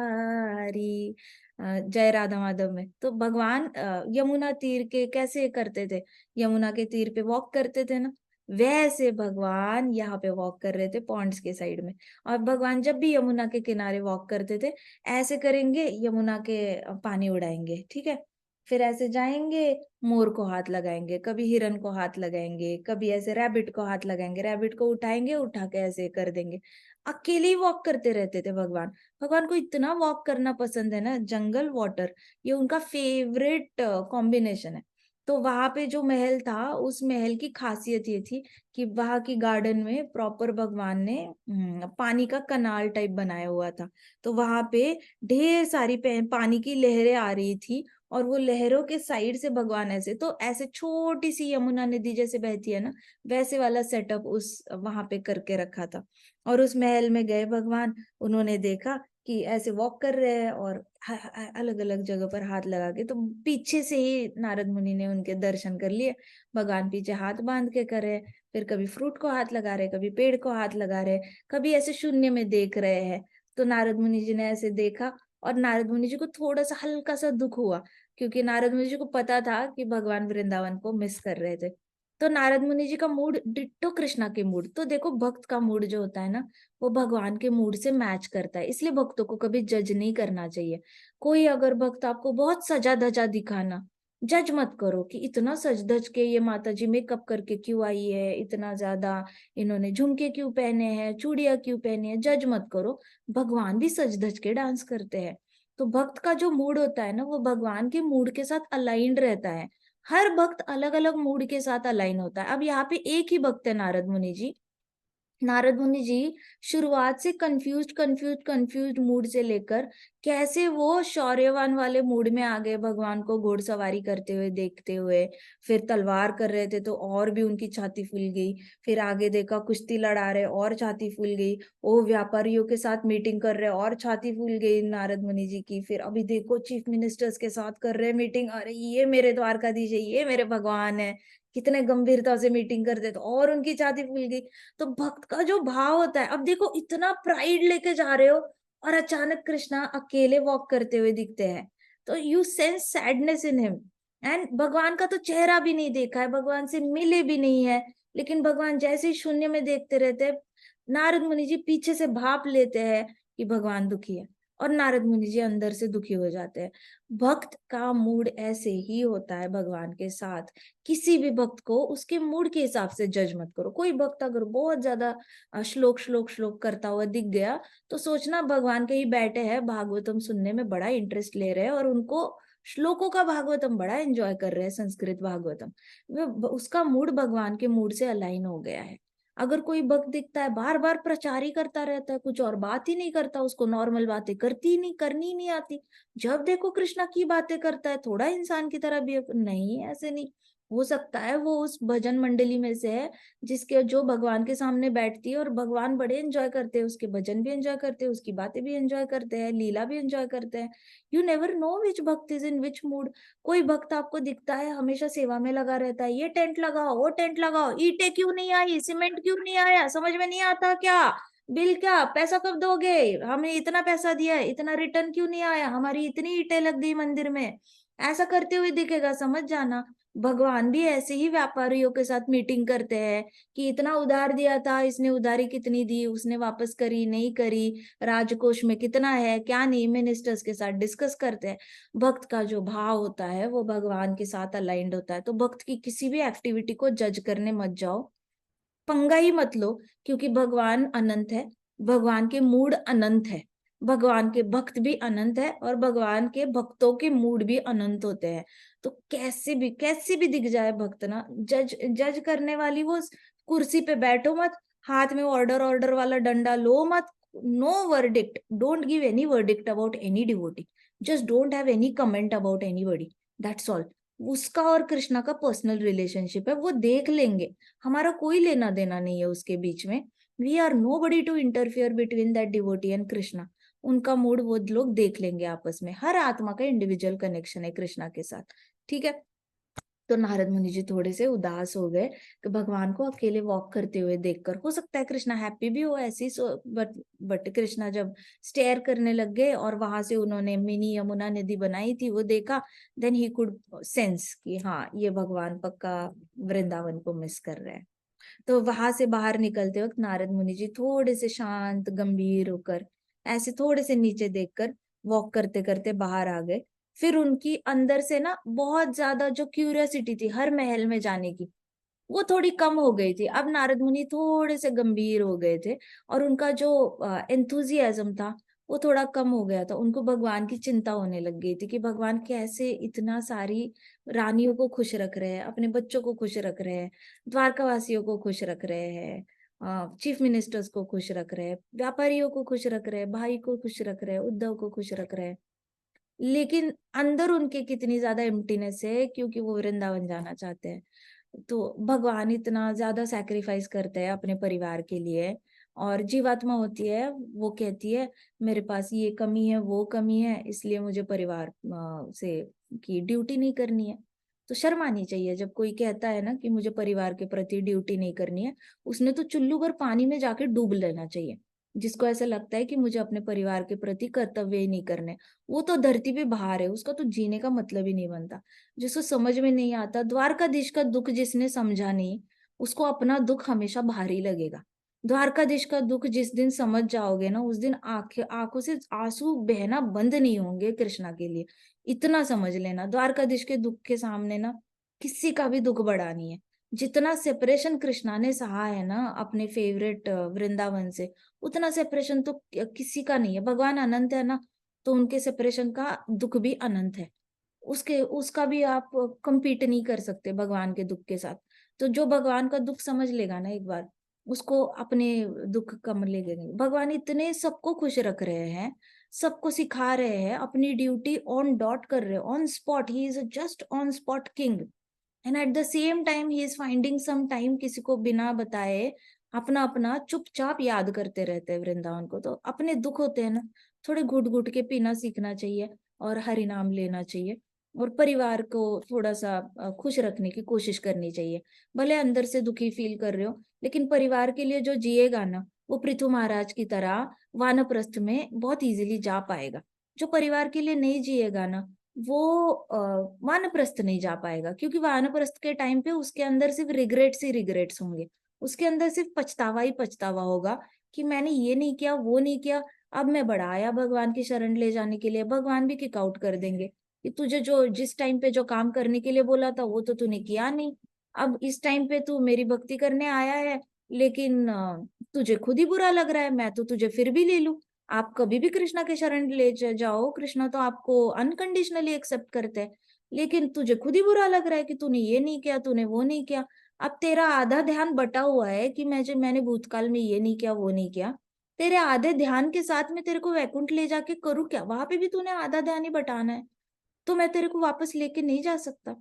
जय राधा माधव में तो भगवान यमुना तीर के कैसे करते थे, यमुना के तीर पे वॉक करते थे ना, वैसे भगवान यहाँ पे वॉक कर रहे थे पॉन्ड्स के साइड में। और भगवान जब भी यमुना के किनारे वॉक करते थे, ऐसे करेंगे, यमुना के पानी उड़ाएंगे, ठीक है, फिर ऐसे जाएंगे, मोर को हाथ लगाएंगे, कभी हिरन को हाथ लगाएंगे, कभी ऐसे रैबिट को हाथ लगाएंगे, रैबिट को उठाएंगे, उठा के ऐसे कर देंगे। अकेले ही वॉक करते रहते थे भगवान। भगवान को इतना वॉक करना पसंद है ना, जंगल वाटर, ये उनका फेवरेट कॉम्बिनेशन है। तो वहां पे जो महल था, उस महल की खासियत ये थी कि वहां की गार्डन में प्रॉपर भगवान ने पानी का कनाल टाइप बनाया हुआ था। तो वहां पे ढेर सारी पानी की लहरें आ रही थी, और वो लहरों के साइड से भगवान ऐसे, तो ऐसे छोटी सी यमुना नदी जैसे बहती है ना, वैसे वाला सेटअप उस वहां पे करके रखा था। और उस महल में गए भगवान, उन्होंने देखा कि ऐसे वॉक कर रहे हैं, और अलग अलग जगह पर हाथ लगा के, तो पीछे से ही नारद मुनि ने उनके दर्शन कर लिए। भगवान पीछे हाथ बांध के कर रहे हैं, फिर कभी फ्रूट को हाथ लगा रहे, कभी पेड़ को हाथ लगा रहे, कभी ऐसे शून्य में देख रहे हैं। तो नारद मुनि जी ने ऐसे देखा, और नारद मुनि जी को थोड़ा सा हल्का सा दुख हुआ, क्योंकि नारद मुनि जी को पता था कि भगवान वृंदावन को मिस कर रहे थे। तो नारद मुनि जी का मूड डिट्टो कृष्णा के मूड, तो देखो भक्त का मूड जो होता है ना, वो भगवान के मूड से मैच करता है, इसलिए भक्तों को कभी जज नहीं करना चाहिए। कोई अगर भक्त आपको बहुत सजा धजा दिखाना, जज मत करो कि इतना सज धज के ये माता जी मेकअप करके क्यों आई है, इतना ज्यादा इन्होंने झुमके क्यों पहने हैं, चूड़ियां क्यों पहनी है, जज मत करो। भगवान भी सज धज के डांस करते हैं। तो भक्त का जो मूड होता है ना, वो भगवान के मूड के साथ अलाइंड रहता है। हर भक्त अलग अलग मूड के साथ अलाइन होता है। अब यहाँ पे एक ही भक्त है नारद मुनि जी। नारद मुनि जी शुरुआत से कंफ्यूज मूड से लेकर कैसे वो शौर्यवान वाले मूड में आ गए, भगवान को घोड़सवारी करते हुए देखते हुए। फिर तलवार कर रहे थे तो और भी उनकी छाती फूल गई। फिर आगे देखा कुश्ती लड़ा रहे, और छाती फूल गई। वो व्यापारियों के साथ मीटिंग कर रहे, और छाती फूल गई नारद मुनि जी की। फिर अभी देखो चीफ मिनिस्टर्स के साथ कर रहे मीटिंग, अरे ये मेरे द्वारकाधीश है, ये मेरे भगवान है, कितने गंभीरता से मीटिंग करते, तो और उनकी छाती फूल गई। तो भक्त का जो भाव होता है, अब देखो इतना प्राइड लेके जा रहे हो, और अचानक कृष्णा अकेले वॉक करते हुए दिखते हैं, तो you sense sadness in him. And भगवान का तो चेहरा भी नहीं देखा है, भगवान से मिले भी नहीं है, लेकिन भगवान जैसे ही शून्य में देखते रहते हैं, नारद मुनि जी पीछे से भाप लेते हैं कि भगवान दुखी है, और नारद मुनि जी अंदर से दुखी हो जाते हैं। भक्त का मूड ऐसे ही होता है भगवान के साथ। किसी भी भक्त को उसके मूड के हिसाब से जज मत करो। कोई भक्त अगर बहुत ज्यादा श्लोक श्लोक श्लोक करता हुआ दिख गया, तो सोचना भगवान कहीं बैठे हैं, भागवतम सुनने में बड़ा इंटरेस्ट ले रहे हैं, और उनको श्लोकों का भागवतम बड़ा एंजॉय कर रहे हैं, संस्कृत भागवतम। उसका मूड भगवान के मूड से अलाइन हो गया है। अगर कोई भक्त दिखता है बार बार प्रचार ही करता रहता है, कुछ और बात ही नहीं करता, उसको नॉर्मल बातें करती ही नहीं, करनी ही नहीं आती, जब देखो कृष्णा की बातें करता है, थोड़ा इंसान की तरह भी नहीं, ऐसे नहीं। हो सकता है वो उस भजन मंडली में से है जिसके जो भगवान के सामने बैठती है और भगवान बड़े एंजॉय करते हैं, उसके भजन भी एंजॉय करते हैं, उसकी बातें भी एंजॉय करते हैं, लीला भी एंजॉय करते हैं। यू नेवर नो विच भक्त इज इन विच मूड। कोई भक्त आपको दिखता है हमेशा सेवा में लगा रहता है, ये टेंट लगाओ, वो टेंट लगाओ, ईंटें क्यों नहीं आई, सीमेंट क्यों नहीं आया, समझ में नहीं आता क्या, बिल क्या, पैसा कब दोगे, हमने इतना पैसा दिया है, इतना रिटर्न क्यों नहीं आया, हमारी इतनी ईंटें लग गई मंदिर में, ऐसा करते हुए दिखेगा, समझ जाना। भगवान भी ऐसे ही व्यापारियों के साथ मीटिंग करते हैं कि इतना उधार दिया था, इसने उधारी कितनी दी, उसने वापस करी नहीं करी, राजकोष में कितना है क्या नहीं, मिनिस्टर्स के साथ डिस्कस करते हैं। भक्त का जो भाव होता है वो भगवान के साथ अलाइंड होता है। तो भक्त की किसी भी एक्टिविटी को जज करने मत जाओ, पंगा ही मत लो, क्योंकि भगवान अनंत है, भगवान के मूड अनंत है, भगवान के भक्त भी अनंत है, और भगवान के भक्तों के मूड भी अनंत होते हैं। तो कैसे भी दिख जाए भक्त ना, जज जज करने वाली वो कुर्सी पे बैठो मत, हाथ में ऑर्डर ऑर्डर वाला डंडा लो मत। No verdict, don't give any verdict about any devotee, just don't have any comment about anybody, that's all. उसका और कृष्णा का पर्सनल रिलेशनशिप है, वो देख लेंगे, हमारा कोई लेना देना नहीं है उसके बीच में। We are nobody to interfere between that devotee and Krishna. उनका मूड वो लोग देख लेंगे आपस में, हर आत्मा का इंडिविजुअल कनेक्शन है कृष्णा के साथ, ठीक है। तो नारद मुनि जी थोड़े से उदास हो गए कि भगवान को अकेले वॉक करते हुए देखकर, हो सकता है कृष्णा हैप्पी भी हो ऐसी, सो बट कृष्णा जब स्टेयर करने लग गए और वहां से उन्होंने मिनी यमुना नदी बनाई थी वो देखा, देन ही कुड सेंस कि हाँ ये भगवान पक्का वृंदावन को मिस कर रहे हैं। तो वहां से बाहर निकलते वक्त नारद मुनि जी थोड़े से शांत गंभीर होकर ऐसे थोड़े से नीचे देखकर वॉक करते करते बाहर आ गए। फिर उनकी अंदर से ना बहुत ज्यादा जो क्यूरियोसिटी थी हर महल में जाने की, वो थोड़ी कम हो गई थी। अब नारद मुनि थोड़े से गंभीर हो गए थे और उनका जो एंथुजियाज्म था वो थोड़ा कम हो गया था। उनको भगवान की चिंता होने लग गई थी कि भगवान कैसे इतना सारी रानियों को खुश रख रहे हैं, अपने बच्चों को खुश रख रहे हैं, द्वारकावासियों को खुश रख रहे हैं, चीफ मिनिस्टर्स को खुश रख रहे हैं, व्यापारियों को खुश रख रहे हैं, भाई को खुश रख रहे हैं, उद्धव को खुश रख रहे हैं। लेकिन अंदर उनके कितनी ज्यादा एम्प्टीनेस है, क्योंकि वो वृंदावन जाना चाहते हैं। तो भगवान इतना ज्यादा सैक्रिफाइस करते हैं अपने परिवार के लिए, और जीवात्मा होती है वो कहती है मेरे पास ये कमी है वो कमी है, इसलिए मुझे परिवार से की ड्यूटी नहीं करनी है। तो शर्म आनी चाहिए जब कोई कहता है ना कि मुझे परिवार के प्रति ड्यूटी नहीं करनी है, उसने तो चुल्लू भर पानी में जाके डूब लेना चाहिए। जिसको ऐसा लगता है कि मुझे अपने परिवार के प्रति कर्तव्य ही नहीं करने, वो तो धरती पे बाहर है, उसका तो जीने का मतलब ही नहीं बनता। जिसको समझ में नहीं आता, द्वारकाधीश का दुख जिसने समझा नहीं, उसको अपना दुख हमेशा भारी लगेगा। द्वारकाधीश का दुख जिस दिन समझ जाओगे ना, उस दिन आंखों से आंसू बहना बंद नहीं होंगे कृष्णा के लिए। इतना समझ लेना, द्वारकाधीश के दुख के सामने ना किसी का भी दुख बड़ा नहीं है। जितना सेपरेशन कृष्णा ने सहा है ना अपने फेवरेट वृंदावन से, उतना सेपरेशन तो किसी का नहीं है। भगवान अनंत है ना, तो उनके सेपरेशन का दुख भी अनंत है, उसके उसका भी आप compete नहीं कर सकते भगवान के दुख के साथ। तो जो भगवान का दुख समझ लेगा ना एक बार, उसको अपने दुख कम लगेंगे। भगवान इतने सबको खुश रख रहे हैं, सबको सिखा रहे हैं, अपनी ड्यूटी ऑन डॉट कर रहे हैं, on spot, he is just on spot king. And at the same time he is finding some time किसी को बिना बताए अपना अपना चुपचाप याद करते रहते हैं वृंदावन को। तो अपने दुख होते हैं ना, थोड़े घुट घुट के पीना सीखना चाहिए और हरि नाम लेना चाहिए, और परिवार को थोड़ा सा खुश रखने की कोशिश करनी चाहिए। भले अंदर से दुखी फील कर रहे हो, लेकिन परिवार के लिए जो जिएगा ना, वो पृथु महाराज की तरह वानप्रस्थ में बहुत इजीली जा पाएगा। जो परिवार के लिए नहीं जिएगा ना, वो वानप्रस्थ नहीं जा पाएगा, क्योंकि वानप्रस्थ के टाइम पे उसके अंदर सिर्फ रिग्रेट्स ही रिग्रेट्स होंगे। उसके अंदर सिर्फ पछतावा ही पछतावा होगा कि मैंने ये नहीं किया वो नहीं किया। अब मैं बड़ा आया भगवान की शरण ले जाने के लिए, भगवान भी किक आउट कर देंगे कि तुझे जो जिस टाइम पे जो काम करने के लिए बोला था वो तो तूने किया नहीं। अब इस टाइम पे तू मेरी भक्ति करने आया है, लेकिन तुझे खुद ही बुरा लग रहा है, मैं तो तुझे फिर भी ले लूं। आप कभी भी कृष्णा के शरण ले जाओ, कृष्णा तो आपको अनकंडीशनली एक्सेप्ट करते हैं, लेकिन तुझे खुद ही बुरा लग रहा है कि तूने ये नहीं किया तूने वो नहीं किया। अब तेरा आधा ध्यान बटा हुआ है कि मैंने भूतकाल में ये नहीं किया वो नहीं किया। तेरे आधे ध्यान के साथ में तेरे को वैकुंठ ले जाके करूँ क्या, वहां पे भी तूने आधा ध्यान ही बटाना है, तो मैं तेरे को वापस लेके नहीं जा सकता।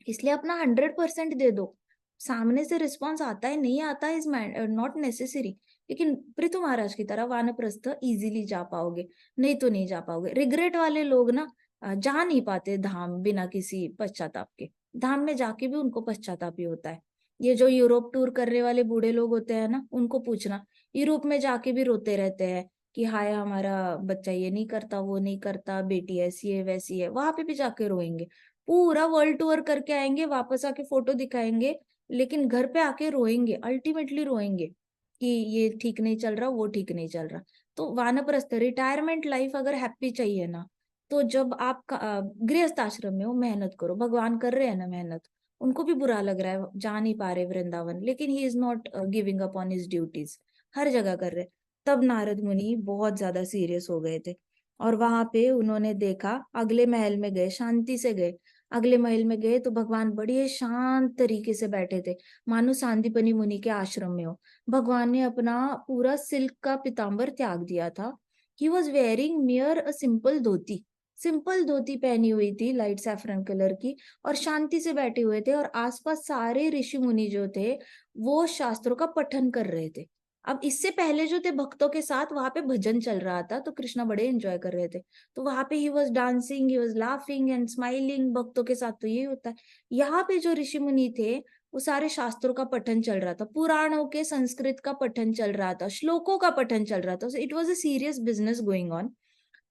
इसलिए अपना 100% दे दो। सामने से रिस्पॉन्स आता है नहीं आता इज नॉट नेसेसरी। लेकिन पृथु महाराज की तरह वानप्रस्थ इजीली जा पाओगे, नहीं तो नहीं जा पाओगे। रिग्रेट वाले लोग ना जा नहीं पाते धाम बिना किसी पश्चाताप के। धाम में जाके भी उनको पश्चाताप ही होता है। ये जो यूरोप टूर करने वाले बूढ़े लोग होते हैं ना, उनको पूछना, यूरोप में जाके भी रोते रहते हैं कि हाय हमारा बच्चा ये नहीं करता, वो नहीं करता, बेटी ऐसी है वैसी है। वहां पे भी जाके रोएंगे, पूरा वर्ल्ड टूर करके आएंगे, वापस आके फोटो दिखाएंगे, लेकिन घर पे आके रोएंगे, अल्टीमेटली रोएंगे कि ये ठीक नहीं चल रहा, वो ठीक नहीं चल रहा। तो वानप्रस्थ रिटायरमेंट लाइफ अगर हैप्पी चाहिए ना, तो जब आप गृहस्थ आश्रम में हो, मेहनत करो। भगवान कर रहे हैं ना मेहनत, उनको भी बुरा लग रहा है, जा नहीं पा रहे वृंदावन, लेकिन he is not giving up on his duties, हर जगह कर रहे। तब नारद मुनि बहुत ज्यादा सीरियस हो गए थे, और वहां पे उन्होंने देखा, अगले महल में गए, शांति से गए। अगले महल में गए तो भगवान बड़े शांत तरीके से बैठे थे, मानो सांदीपनि मुनि के आश्रम में हो। भगवान ने अपना पूरा सिल्क का पीताम्बर त्याग दिया था। He was wearing mere a simple dhoti, simple dhoti पहनी हुई थी लाइट सैफरन कलर की, और शांति से बैठे हुए थे। और आसपास सारे ऋषि मुनि जो थे वो शास्त्रों का पठन कर रहे थे। अब इससे पहले जो थे भक्तों के साथ वहां पे भजन चल रहा था, तो कृष्णा बड़े एंजॉय कर रहे थे। तो वहां पे he was dancing, he was laughing and smiling. भक्तों के साथ तो यही होता है। यहाँ पे जो ऋषि मुनि थे वो सारे शास्त्रों का पठन चल रहा था, पुराणों के संस्कृत का पठन चल रहा था, श्लोकों का पठन चल रहा था। It was a serious business going on.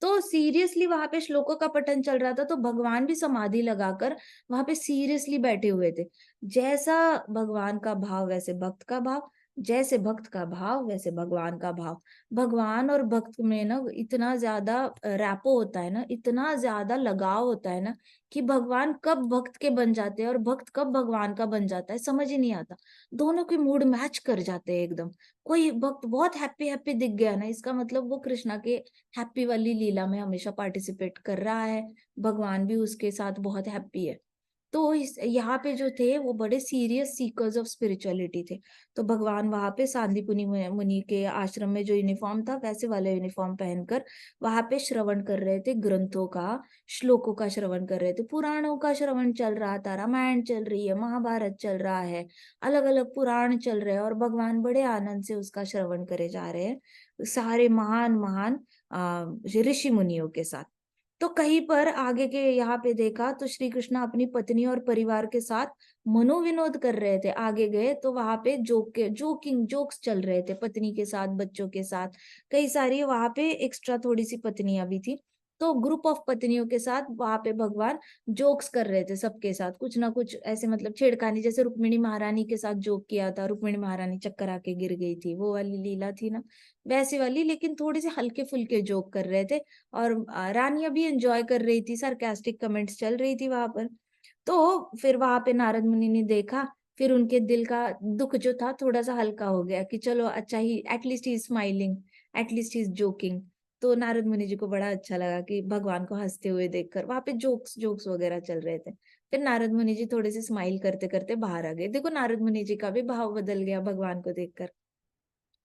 तो सीरियसली वहां पे श्लोकों का पठन चल रहा था, तो भगवान भी समाधि लगाकर वहां पे सीरियसली बैठे हुए थे। जैसा भगवान का भाव वैसे भक्त का भाव, जैसे भक्त का भाव वैसे भगवान का भाव। भगवान और भक्त में ना इतना ज्यादा रैपो होता है ना, इतना ज्यादा लगाव होता है ना, कि भगवान कब भक्त के बन जाते हैं और भक्त कब भगवान का बन जाता है समझ ही नहीं आता। दोनों के मूड मैच कर जाते हैं एकदम। कोई भक्त बहुत हैप्पी हैप्पी दिख गया ना, इसका मतलब वो कृष्णा के हैप्पी वाली लीला में हमेशा पार्टिसिपेट कर रहा है, भगवान भी उसके साथ बहुत हैप्पी है। तो इस यहाँ पे जो थे वो बड़े सीरियस सीकर्स ऑफ स्पिरिचुअलिटी थे। तो भगवान वहां पे सांदीपुनि मुनि के आश्रम में जो यूनिफॉर्म था वैसे वाला यूनिफॉर्म पहनकर वहां पे श्रवण कर रहे थे, ग्रंथों का, श्लोकों का श्रवण कर रहे थे, पुराणों का श्रवण चल रहा था, रामायण चल रही है, महाभारत चल रहा है, अलग अलग पुराण चल रहे हैं, और भगवान बड़े आनंद से उसका श्रवण करे जा रहे हैं, सारे महान महान ऋषि मुनियों के साथ। तो कहीं पर आगे के यहाँ पे देखा तो श्री कृष्ण अपनी पत्नी और परिवार के साथ मनोविनोद कर रहे थे। आगे गए तो वहां पे जोकिंग जोक्स चल रहे थे, पत्नी के साथ, बच्चों के साथ, कई सारी वहां पे एक्स्ट्रा थोड़ी सी पत्नियां भी थी। तो ग्रुप ऑफ पत्नियों के साथ वहां पे भगवान जोक्स कर रहे थे सबके साथ, कुछ ना कुछ ऐसे, मतलब छेड़खानी, जैसे रुक्मिणी महारानी के साथ जोक किया था, रुक्मिणी महारानी चक्कर आके गिर गई थी, वो वाली लीला थी ना, वैसी वाली, लेकिन थोड़ी सी हल्के फुल्के जोक कर रहे थे। और रानिया भी एंजॉय कर रही थी, सरकास्टिक कमेंट्स चल रही थी वहां पर। तो फिर वहां पे नारद मुनि ने देखा, फिर उनके दिल का दुख जो था थोड़ा सा हल्का हो गया कि चलो अच्छा ही, at least he smiling, at least he joking. तो नारद मुनि जी को बड़ा अच्छा लगा कि भगवान को हंसते हुए देखकर, वहां पे जोक्स जोक्स वगैरह चल रहे थे। फिर नारद मुनि जी थोड़े से स्माइल करते करते बाहर आ गए। देखो नारद मुनि जी का भी भाव बदल गया भगवान को देखकर।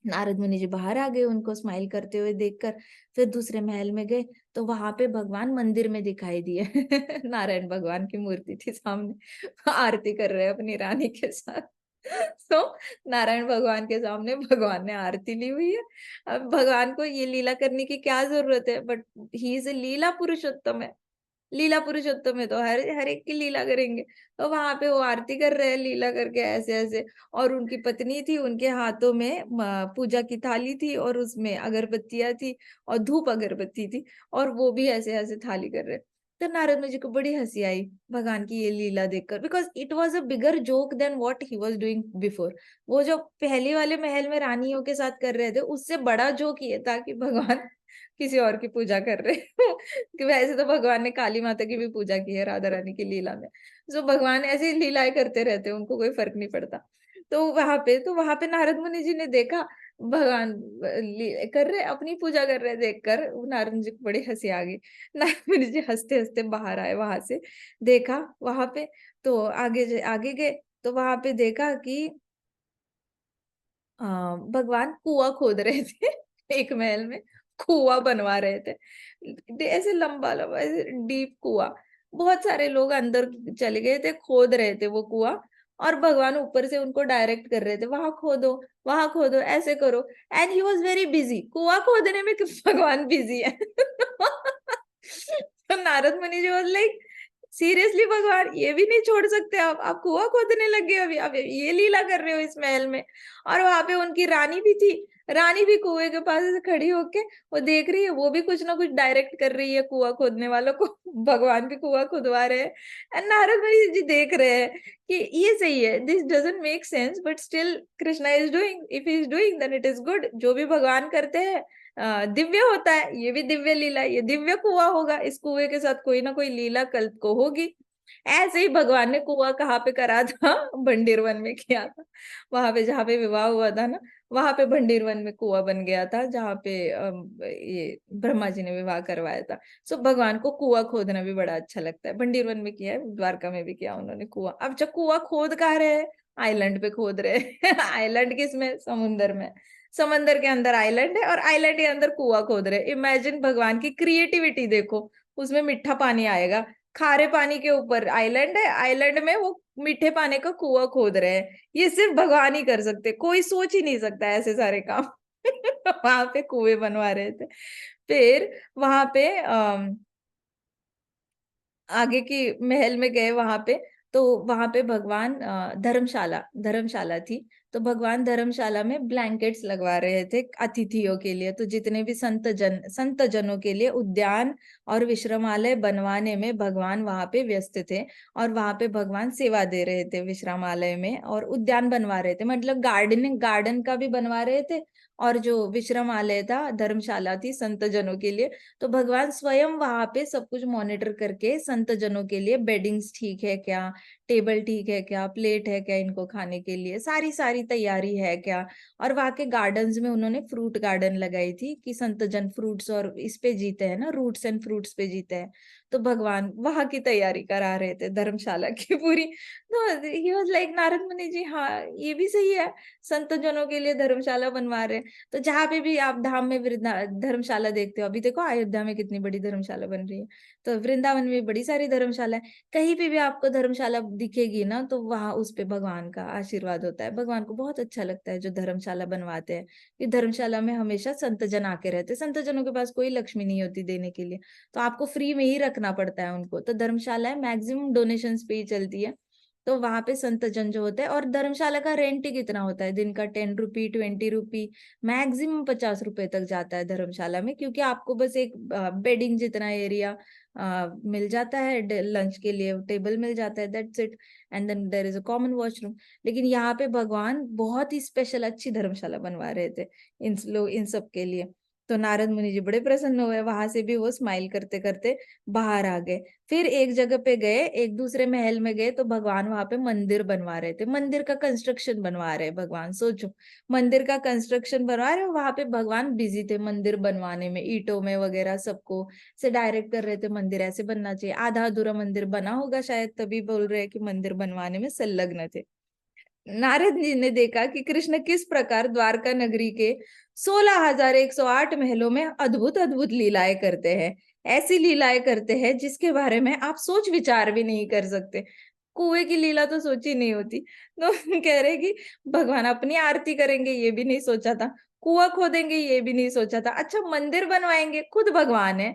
नारद मुनि जी बाहर आ गए उनको स्माइल करते हुए देखकर। फिर दूसरे महल में गए तो वहां पे भगवान मंदिर में दिखाई दिए। नारायण भगवान की मूर्ति थी सामने, आरती कर रहे हैं अपनी रानी के साथ। तो नारायण भगवान के सामने भगवान ने आरती ली हुई है। अब भगवान को ये लीला करने की क्या जरूरत है, बट ही इज लीला पुरुषोत्तम है। लीला पुरुषोत्तम में तो हर हर एक की लीला करेंगे। तो वहां पे वो आरती कर रहे हैं लीला करके ऐसे ऐसे। और उनकी पत्नी थी, उनके हाथों में पूजा की थाली थी, और उसमें अगरबत्तियां थी, और धूप अगरबत्ती थी, और वो भी ऐसे ऐसे थाली कर रहे। तो नारद मुझे को बड़ी हंसी आई भगवान की ये लीला देखकर, because it was a bigger joke than what he was doing before. वो जो पहले वाले महल में रानियों के साथ कर रहे थे, उससे बड़ा जोक ये था कि भगवान किसी और की पूजा कर रहे हैं। कि वैसे तो भगवान ने काली माता की भी पूजा की है राधा रानी की लीला में। जो भगवान ऐसी लीलाएं करते रहते हैं, उनको कोई फर्क नहीं पड़ता। तो वहां पे नारद मुनि जी ने देखा भगवान कर रहे, अपनी पूजा कर रहे, देखकर नारद मुनि जी को बड़ी हंसी आ गई। नारद मुनि जी हंसते हंसते बाहर आए वहां से, देखा वहां पे। तो आगे आगे गए तो वहां पे देखा कि भगवान कुआं खोद रहे थे। एक महल में कुआं बनवा रहे थे, ऐसे लंबा लंबा ऐसे डीप कुआं। बहुत सारे लोग अंदर चले गए थे, खोद रहे थे वो कुआं, और भगवान ऊपर से उनको डायरेक्ट कर रहे थे, वहां खोदो, ऐसे करो। And he was very busy, कुआं खोदने में भगवान बिजी है। तो नारद मुनि जी वाज लाइक, सीरियसली भगवान ये भी नहीं छोड़ सकते आप कुआं खोदने लग गए अभी, आप ये लीला कर रहे हो इस महल में। और वहां पे उनकी रानी भी थी, रानी भी कुएं के पास ऐसे खड़ी होके वो देख रही है, वो भी कुछ ना कुछ डायरेक्ट कर रही है कुआं खोदने वालों को। भगवान भी कुआं खुदवा रहे हैं, एंड नारद मुनि जी देख रहे हैं कि ये सही है, this doesn't make sense, but still Krishna is doing, if he is doing then it is good. जो भी भगवान करते हैं दिव्य होता है, ये भी दिव्य लीला है, ये दिव्य कुआं होगा, इस कुएं के साथ कोई ना कोई लीला कल्प को होगी। ऐसे ही भगवान ने कुआं कहाँ पे करा था? भंडीर वन में किया था। वहां पे जहाँ पे विवाह हुआ था ना, वहां पे भंडीर वन में कुआं बन गया था, जहाँ पे ये ब्रह्मा जी ने विवाह करवाया था। सो भगवान को कुआं खोदना भी बड़ा अच्छा लगता है। भंडीर वन में किया है, द्वारका में भी किया उन्होंने कुआं। अब जब कुआं खोद कहाँ रहे हैं? आइलैंड पे खोद रहे हैं। आइलैंड किसमें? समुंदर में। समंदर के अंदर आइलैंड है, और आइलैंड के अंदर कुआं खोद रहे। इमेजिन भगवान की क्रिएटिविटी देखो, उसमें मीठा पानी आएगा, खारे पानी के ऊपर आइलैंड है, आइलैंड में वो मीठे पानी का कुआं खोद रहे हैं। ये सिर्फ भगवान ही कर सकते, कोई सोच ही नहीं सकता ऐसे सारे काम। वहां पे कुएं बनवा रहे थे। फिर वहां पे आगे की महल में गए वहां पे, तो वहां पे भगवान धर्मशाला धर्मशाला थी। तो भगवान धर्मशाला में ब्लैंकेट्स लगवा रहे थे अतिथियों के लिए। तो जितने भी संत जनों के लिए उद्यान और विश्रामालय बनवाने में भगवान वहां पे व्यस्त थे। और वहां पे भगवान सेवा दे रहे थे विश्रामालय में, और उद्यान बनवा रहे थे, मतलब गार्डन का भी बनवा रहे थे। और जो विश्रामालय था, धर्मशाला थी संत जनों के लिए, तो भगवान स्वयं वहां पे सब कुछ मॉनिटर करके संत जनों के लिए बेडिंग्स ठीक है क्या, टेबल ठीक है क्या, प्लेट है क्या इनको खाने के लिए, सारी सारी तैयारी है क्या। और वहां के गार्डन्स में उन्होंने फ्रूट गार्डन लगाई थी कि संत जन फ्रूट्स और इस पे जीते हैं ना, रूट्स एंड फ्रूट्स पे जीते हैं। तो भगवान वहां की तैयारी करा रहे थे धर्मशाला की पूरी। तो ही वाज लाइक, नारद मुनि जी हाँ ये भी सही है, संत जनों के लिए धर्मशाला बनवा रहे हैं। तो जहाँ पे भी आप धाम में धर्मशाला देखते हो, अभी देखो अयोध्या में कितनी बड़ी धर्मशाला बन रही है, तो वृंदावन में बड़ी सारी धर्मशाला है। कहीं पे भी आपको धर्मशाला दिखेगी ना, तो वहां उस पे भगवान का आशीर्वाद होता है। भगवान को बहुत अच्छा लगता है जो धर्मशाला बनवाते हैं, कि धर्मशाला में हमेशा संत जन आके रहते हैं। संत जनों के पास कोई लक्ष्मी नहीं होती देने के लिए, तो आपको फ्री में ही रखना पड़ता है उनको। तो धर्मशाला मैक्सिमम डोनेशन पे ही चलती है। तो वहां पे संत जन जो होते हैं, और धर्मशाला का रेंट ही कितना होता है दिन का, 10 रुपी, 20 रुपी, मैक्सिमम 50 रुपए तक जाता है धर्मशाला में। क्योंकि आपको बस एक बेडिंग जितना एरिया मिल जाता है, लंच के लिए टेबल मिल जाता है, that's it. And then there is a common washroom. लेकिन यहाँ पे भगवान बहुत ही स्पेशल अच्छी धर्मशाला बनवा रहे थे इन सब के लिए। तो नारद मुनि जी बड़े प्रसन्न हुए, वहां से भी वो स्माइल करते करते बाहर आ गए। फिर एक जगह पे गए, एक दूसरे महल में गए, तो भगवान वहां पे मंदिर बनवा रहे थे, मंदिर का कंस्ट्रक्शन बनवा रहे भगवान। सोचो, मंदिर का कंस्ट्रक्शन बनवा रहे, वहां पे भगवान बिजी थे मंदिर बनवाने में, ईंटों में वगैरह सबको से डायरेक्ट कर रहे थे, मंदिर ऐसे बनना चाहिए। आधा अधूरा मंदिर बना होगा शायद, तभी बोल रहे हैं कि मंदिर बनवाने में संलग्न थे। नारद जी ने देखा कि कृष्ण किस प्रकार द्वारका नगरी के 16,108 महलों में अद्भुत अद्भुत लीलाएं करते हैं। ऐसी लीलाएं करते हैं जिसके बारे में आप सोच विचार भी नहीं कर सकते। कुएं की लीला तो सोची नहीं होती। तो कह रहे कि भगवान अपनी आरती करेंगे ये भी नहीं सोचा था, कुआं खोदेंगे ये भी नहीं सोचा था, अच्छा मंदिर बनवाएंगे, खुद भगवान है।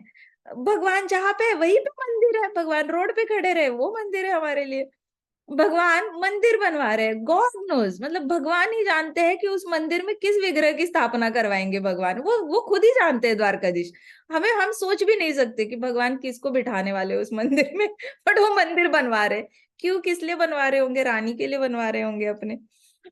भगवान जहाँ पे है वहीं पे मंदिर है, भगवान रोड पे खड़े रहे वो मंदिर है हमारे लिए। भगवान मंदिर बनवा रहे हैं, गॉड नोज, मतलब भगवान ही जानते हैं कि उस मंदिर में किस विग्रह की स्थापना करवाएंगे। भगवान वो खुद ही जानते हैं द्वारकाधीश। हम सोच भी नहीं सकते कि भगवान किसको बिठाने वाले उस मंदिर में। बट वो मंदिर बनवा रहे। क्यों, किस लिए बनवा रहे होंगे? रानी के लिए बनवा रहे होंगे अपने।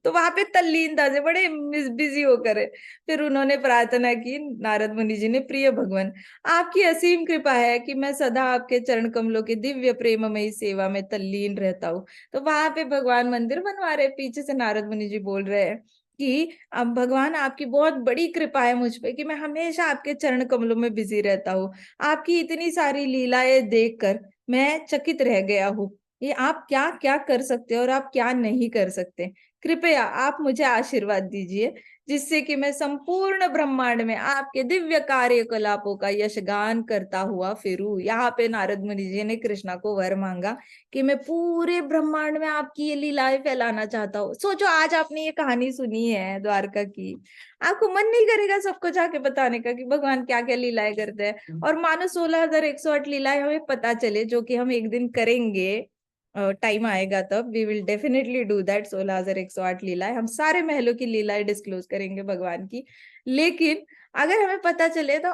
तो वहां पे तल्लीनता से बड़े बिजी होकर है। फिर उन्होंने प्रार्थना की, नारद मुनि जी ने, प्रिय भगवान, आपकी असीम कृपा है कि मैं सदा आपके चरण कमलों की दिव्य प्रेममयी सेवा में तल्लीन रहता हूँ। तो वहां पे भगवान मंदिर बनवा रहे, पीछे से नारद मुनि जी बोल रहे हैं कि अब भगवान आपकी बहुत बड़ी कृपा है मुझ पे, कि मैं हमेशा आपके चरण कमलों में बिजी रहता हूँ। आपकी इतनी सारी लीलाएं देखकर मैं चकित रह गया हूँ। ये आप क्या क्या कर सकते हो और आप क्या नहीं कर सकते, कृपया आप मुझे आशीर्वाद दीजिए। जिससे कि मैं संपूर्ण ब्रह्मांड में आपके दिव्य कार्यकलापों का यशगान करता हुआ फिरूं। यहाँ पे नारद मुनि जी ने कृष्णा को वर मांगा कि मैं पूरे ब्रह्मांड में आपकी ये लीलाएं फैलाना चाहता हूँ। सोचो, आज आपने ये कहानी सुनी है द्वारका की, आपको मन नहीं करेगा सबको जाके बताने का कि भगवान क्या क्या लीलाएं करते हैं? और मानो 16,108 लीलाएं हमें पता चले, जो कि हम एक दिन करेंगे, टाइम आएगा तब we will definitely do that. 16,108 लीलाएं, हम सारे महलों की लीलाएं डिस्क्लोज करेंगे भगवान की। लेकिन अगर हमें पता चले तो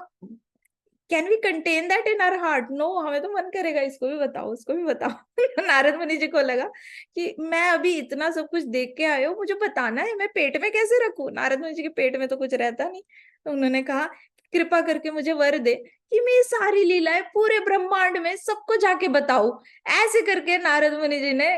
can we contain that in our heart? No, हमें तो मन करेगा इसको भी बताओ, उसको भी बताओ। नारद मुनि जी को लगा कि मैं अभी इतना सब कुछ देख के आए हो, मुझे बताना है, मैं पेट में कैसे रखूं? नारद मुनि जी के पेट में तो कुछ रहता नहीं। तो उन्होंने कहा, कृपा करके मुझे वर दे कि मैं ये सारी लीलाएं पूरे ब्रह्मांड में सबको जाके बताऊं। ऐसे करके नारद मुनि जी ने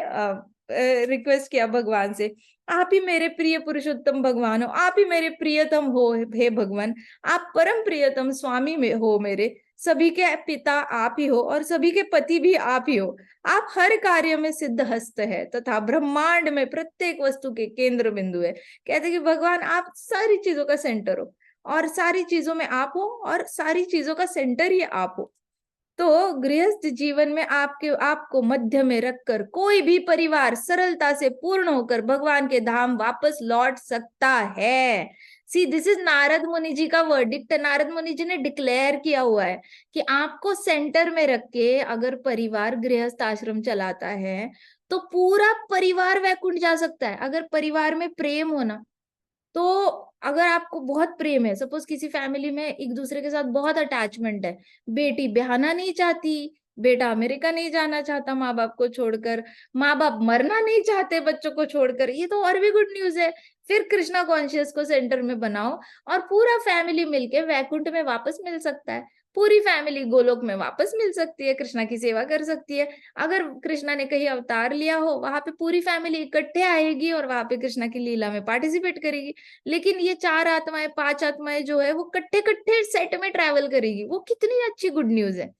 रिक्वेस्ट किया भगवान से, आप ही मेरे प्रिय पुरुषोत्तम भगवान हो, आप ही मेरे प्रियतम हो हे भगवान, आप परम प्रियतम स्वामी में हो, मेरे सभी के पिता आप ही हो और सभी के पति भी आप ही हो। आप हर कार्य में सिद्ध हस्त है तथा ब्रह्मांड में प्रत्येक वस्तु के केंद्र बिंदु है। कहते कि भगवान आप सारी चीजों का सेंटर हो और सारी चीजों में आप हो और सारी चीजों का सेंटर ही आप हो। तो गृहस्थ जीवन में आपको मध्य में रखकर कोई भी परिवार सरलता से पूर्ण होकर भगवान के धाम वापस लौट सकता है। सी, दिस इज नारद मुनि जी का वर्डिक्ट। नारद मुनि जी ने डिक्लेयर किया हुआ है कि आपको सेंटर में रख के अगर परिवार गृहस्थ आश्रम चलाता है तो पूरा परिवार वैकुंठ जा सकता है। अगर परिवार में प्रेम हो ना, तो अगर आपको बहुत प्रेम है, सपोज किसी फैमिली में एक दूसरे के साथ बहुत अटैचमेंट है, बेटी ब्याहना नहीं चाहती, बेटा अमेरिका नहीं जाना चाहता माँ बाप को छोड़कर, माँ बाप मरना नहीं चाहते बच्चों को छोड़कर, ये तो और भी गुड न्यूज है। फिर कृष्णा कॉन्शियस को सेंटर में बनाओ और पूरा फैमिली मिलके वैकुंठ में वापस मिल सकता है। पूरी फैमिली गोलोक में वापस मिल सकती है, कृष्णा की सेवा कर सकती है। अगर कृष्णा ने कहीं अवतार लिया हो, वहां पे पूरी फैमिली इकट्ठे आएगी और वहां पे कृष्णा की लीला में पार्टिसिपेट करेगी। लेकिन ये 4 आत्माएं 5 आत्माएं जो है वो कट्ठे कट्ठे सेट में ट्रैवल करेगी, वो कितनी अच्छी गुड न्यूज है।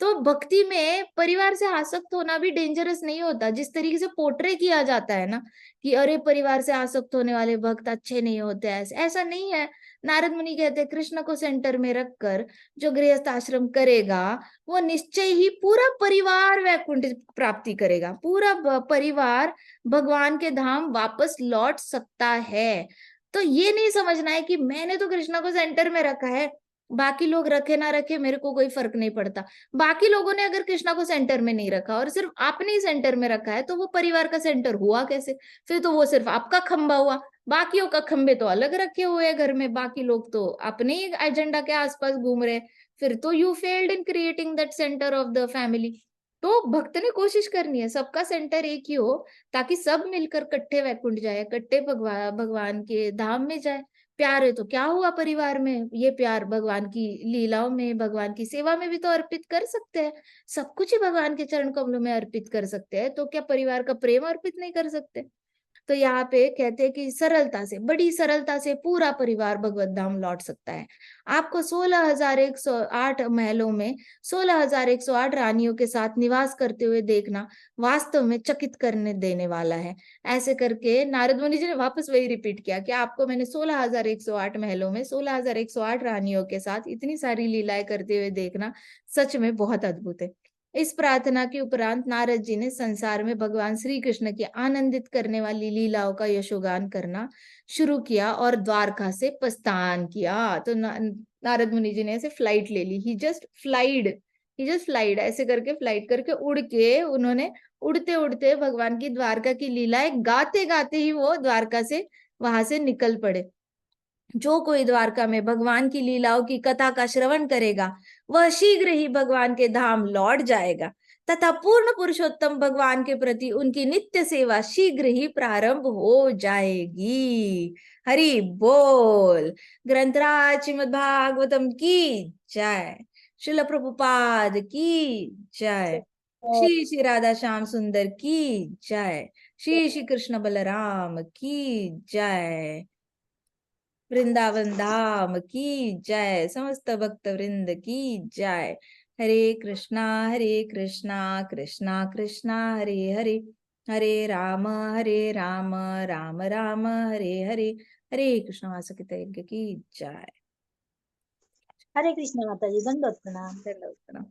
तो भक्ति में परिवार से आसक्त होना भी डेंजरस नहीं होता, जिस तरीके से पोर्ट्रे किया जाता है ना कि अरे परिवार से आसक्त होने वाले भक्त अच्छे नहीं होते, ऐसे ऐसा नहीं है। नारद मुनि कहते हैं कृष्ण को सेंटर में रखकर जो गृहस्थ आश्रम करेगा वो निश्चय ही पूरा परिवार वैकुंठ प्राप्ति करेगा, पूरा परिवार भगवान के धाम वापस लौट सकता है। तो ये नहीं समझना है कि मैंने तो कृष्णा को सेंटर में रखा है, बाकी लोग रखे ना रखे मेरे को कोई फर्क नहीं पड़ता। बाकी लोगों ने अगर कृष्णा को सेंटर में नहीं रखा और सिर्फ आपने ही सेंटर में रखा है, तो वो परिवार का सेंटर हुआ कैसे? फिर तो वो सिर्फ आपका खंबा हुआ, बाकियों का खंबे तो अलग रखे हुए हैं घर में, बाकी लोग तो अपने ही एजेंडा के आसपास घूम रहे हैं। फिर तो you failed in creating that centre of the family. तो भक्त ने कोशिश करनी है सबका सेंटर एक ही हो, ताकि सब मिलकर कट्ठे वैकुंठ जाए, कट्ठे भगवान के धाम में जाए। प्यार है तो क्या हुआ परिवार में, ये प्यार भगवान की लीलाओं में, भगवान की सेवा में भी तो अर्पित कर सकते हैं। सब कुछ ही भगवान के चरण कमलों में अर्पित कर सकते हैं, तो क्या परिवार का प्रेम अर्पित नहीं कर सकते? तो यहाँ पे कहते हैं कि सरलता से, बड़ी सरलता से पूरा परिवार भगवत धाम लौट सकता है। आपको 16,108 महलों में 16,108 रानियों के साथ निवास करते हुए देखना वास्तव में चकित करने देने वाला है। ऐसे करके नारद मुनि जी ने वापस वही रिपीट किया कि आपको मैंने 16,108 महलों में 16,108 रानियों के साथ इतनी सारी लीलाएं करते हुए देखना सच में बहुत अद्भुत है। इस प्रार्थना के उपरांत नारद जी ने संसार में भगवान श्री कृष्ण की आनंदित करने वाली लीलाओं का यशोगान करना शुरू किया और द्वारका से प्रस्थान किया। तो नारद मुनि जी ने ऐसे फ्लाइट ले ली, ही जस्ट फ्लाइट ऐसे करके फ्लाइट करके उड़ के उन्होंने उड़ते उड़ते भगवान की द्वारका की लीलाएं गाते गाते ही वो द्वारका से वहां से निकल पड़े। जो कोई द्वारका में भगवान की लीलाओं की कथा का श्रवण करेगा वह शीघ्र ही भगवान के धाम लौट जाएगा तथा पूर्ण पुरुषोत्तम भगवान के प्रति उनकी नित्य सेवा शीघ्र ही प्रारंभ हो जाएगी। हरि बोल। ग्रंथराज श्रीमद् भागवतम की जय। श्रील प्रभुपाद की जय। श्री श्री राधा श्याम सुंदर की जय। श्री श्री कृष्ण बलराम की जय। वृंदावन धाम की जय। समस्त भक्त वृंद की जय। हरे कृष्णा कृष्णा कृष्णा हरे हरे, राम राम राम राम हरे हरे, हरे कृष्ण। वासुकी यज्ञ की जय। हरे कृष्ण माता जी, दंडवत प्रणाम। दंडवत प्रणाम।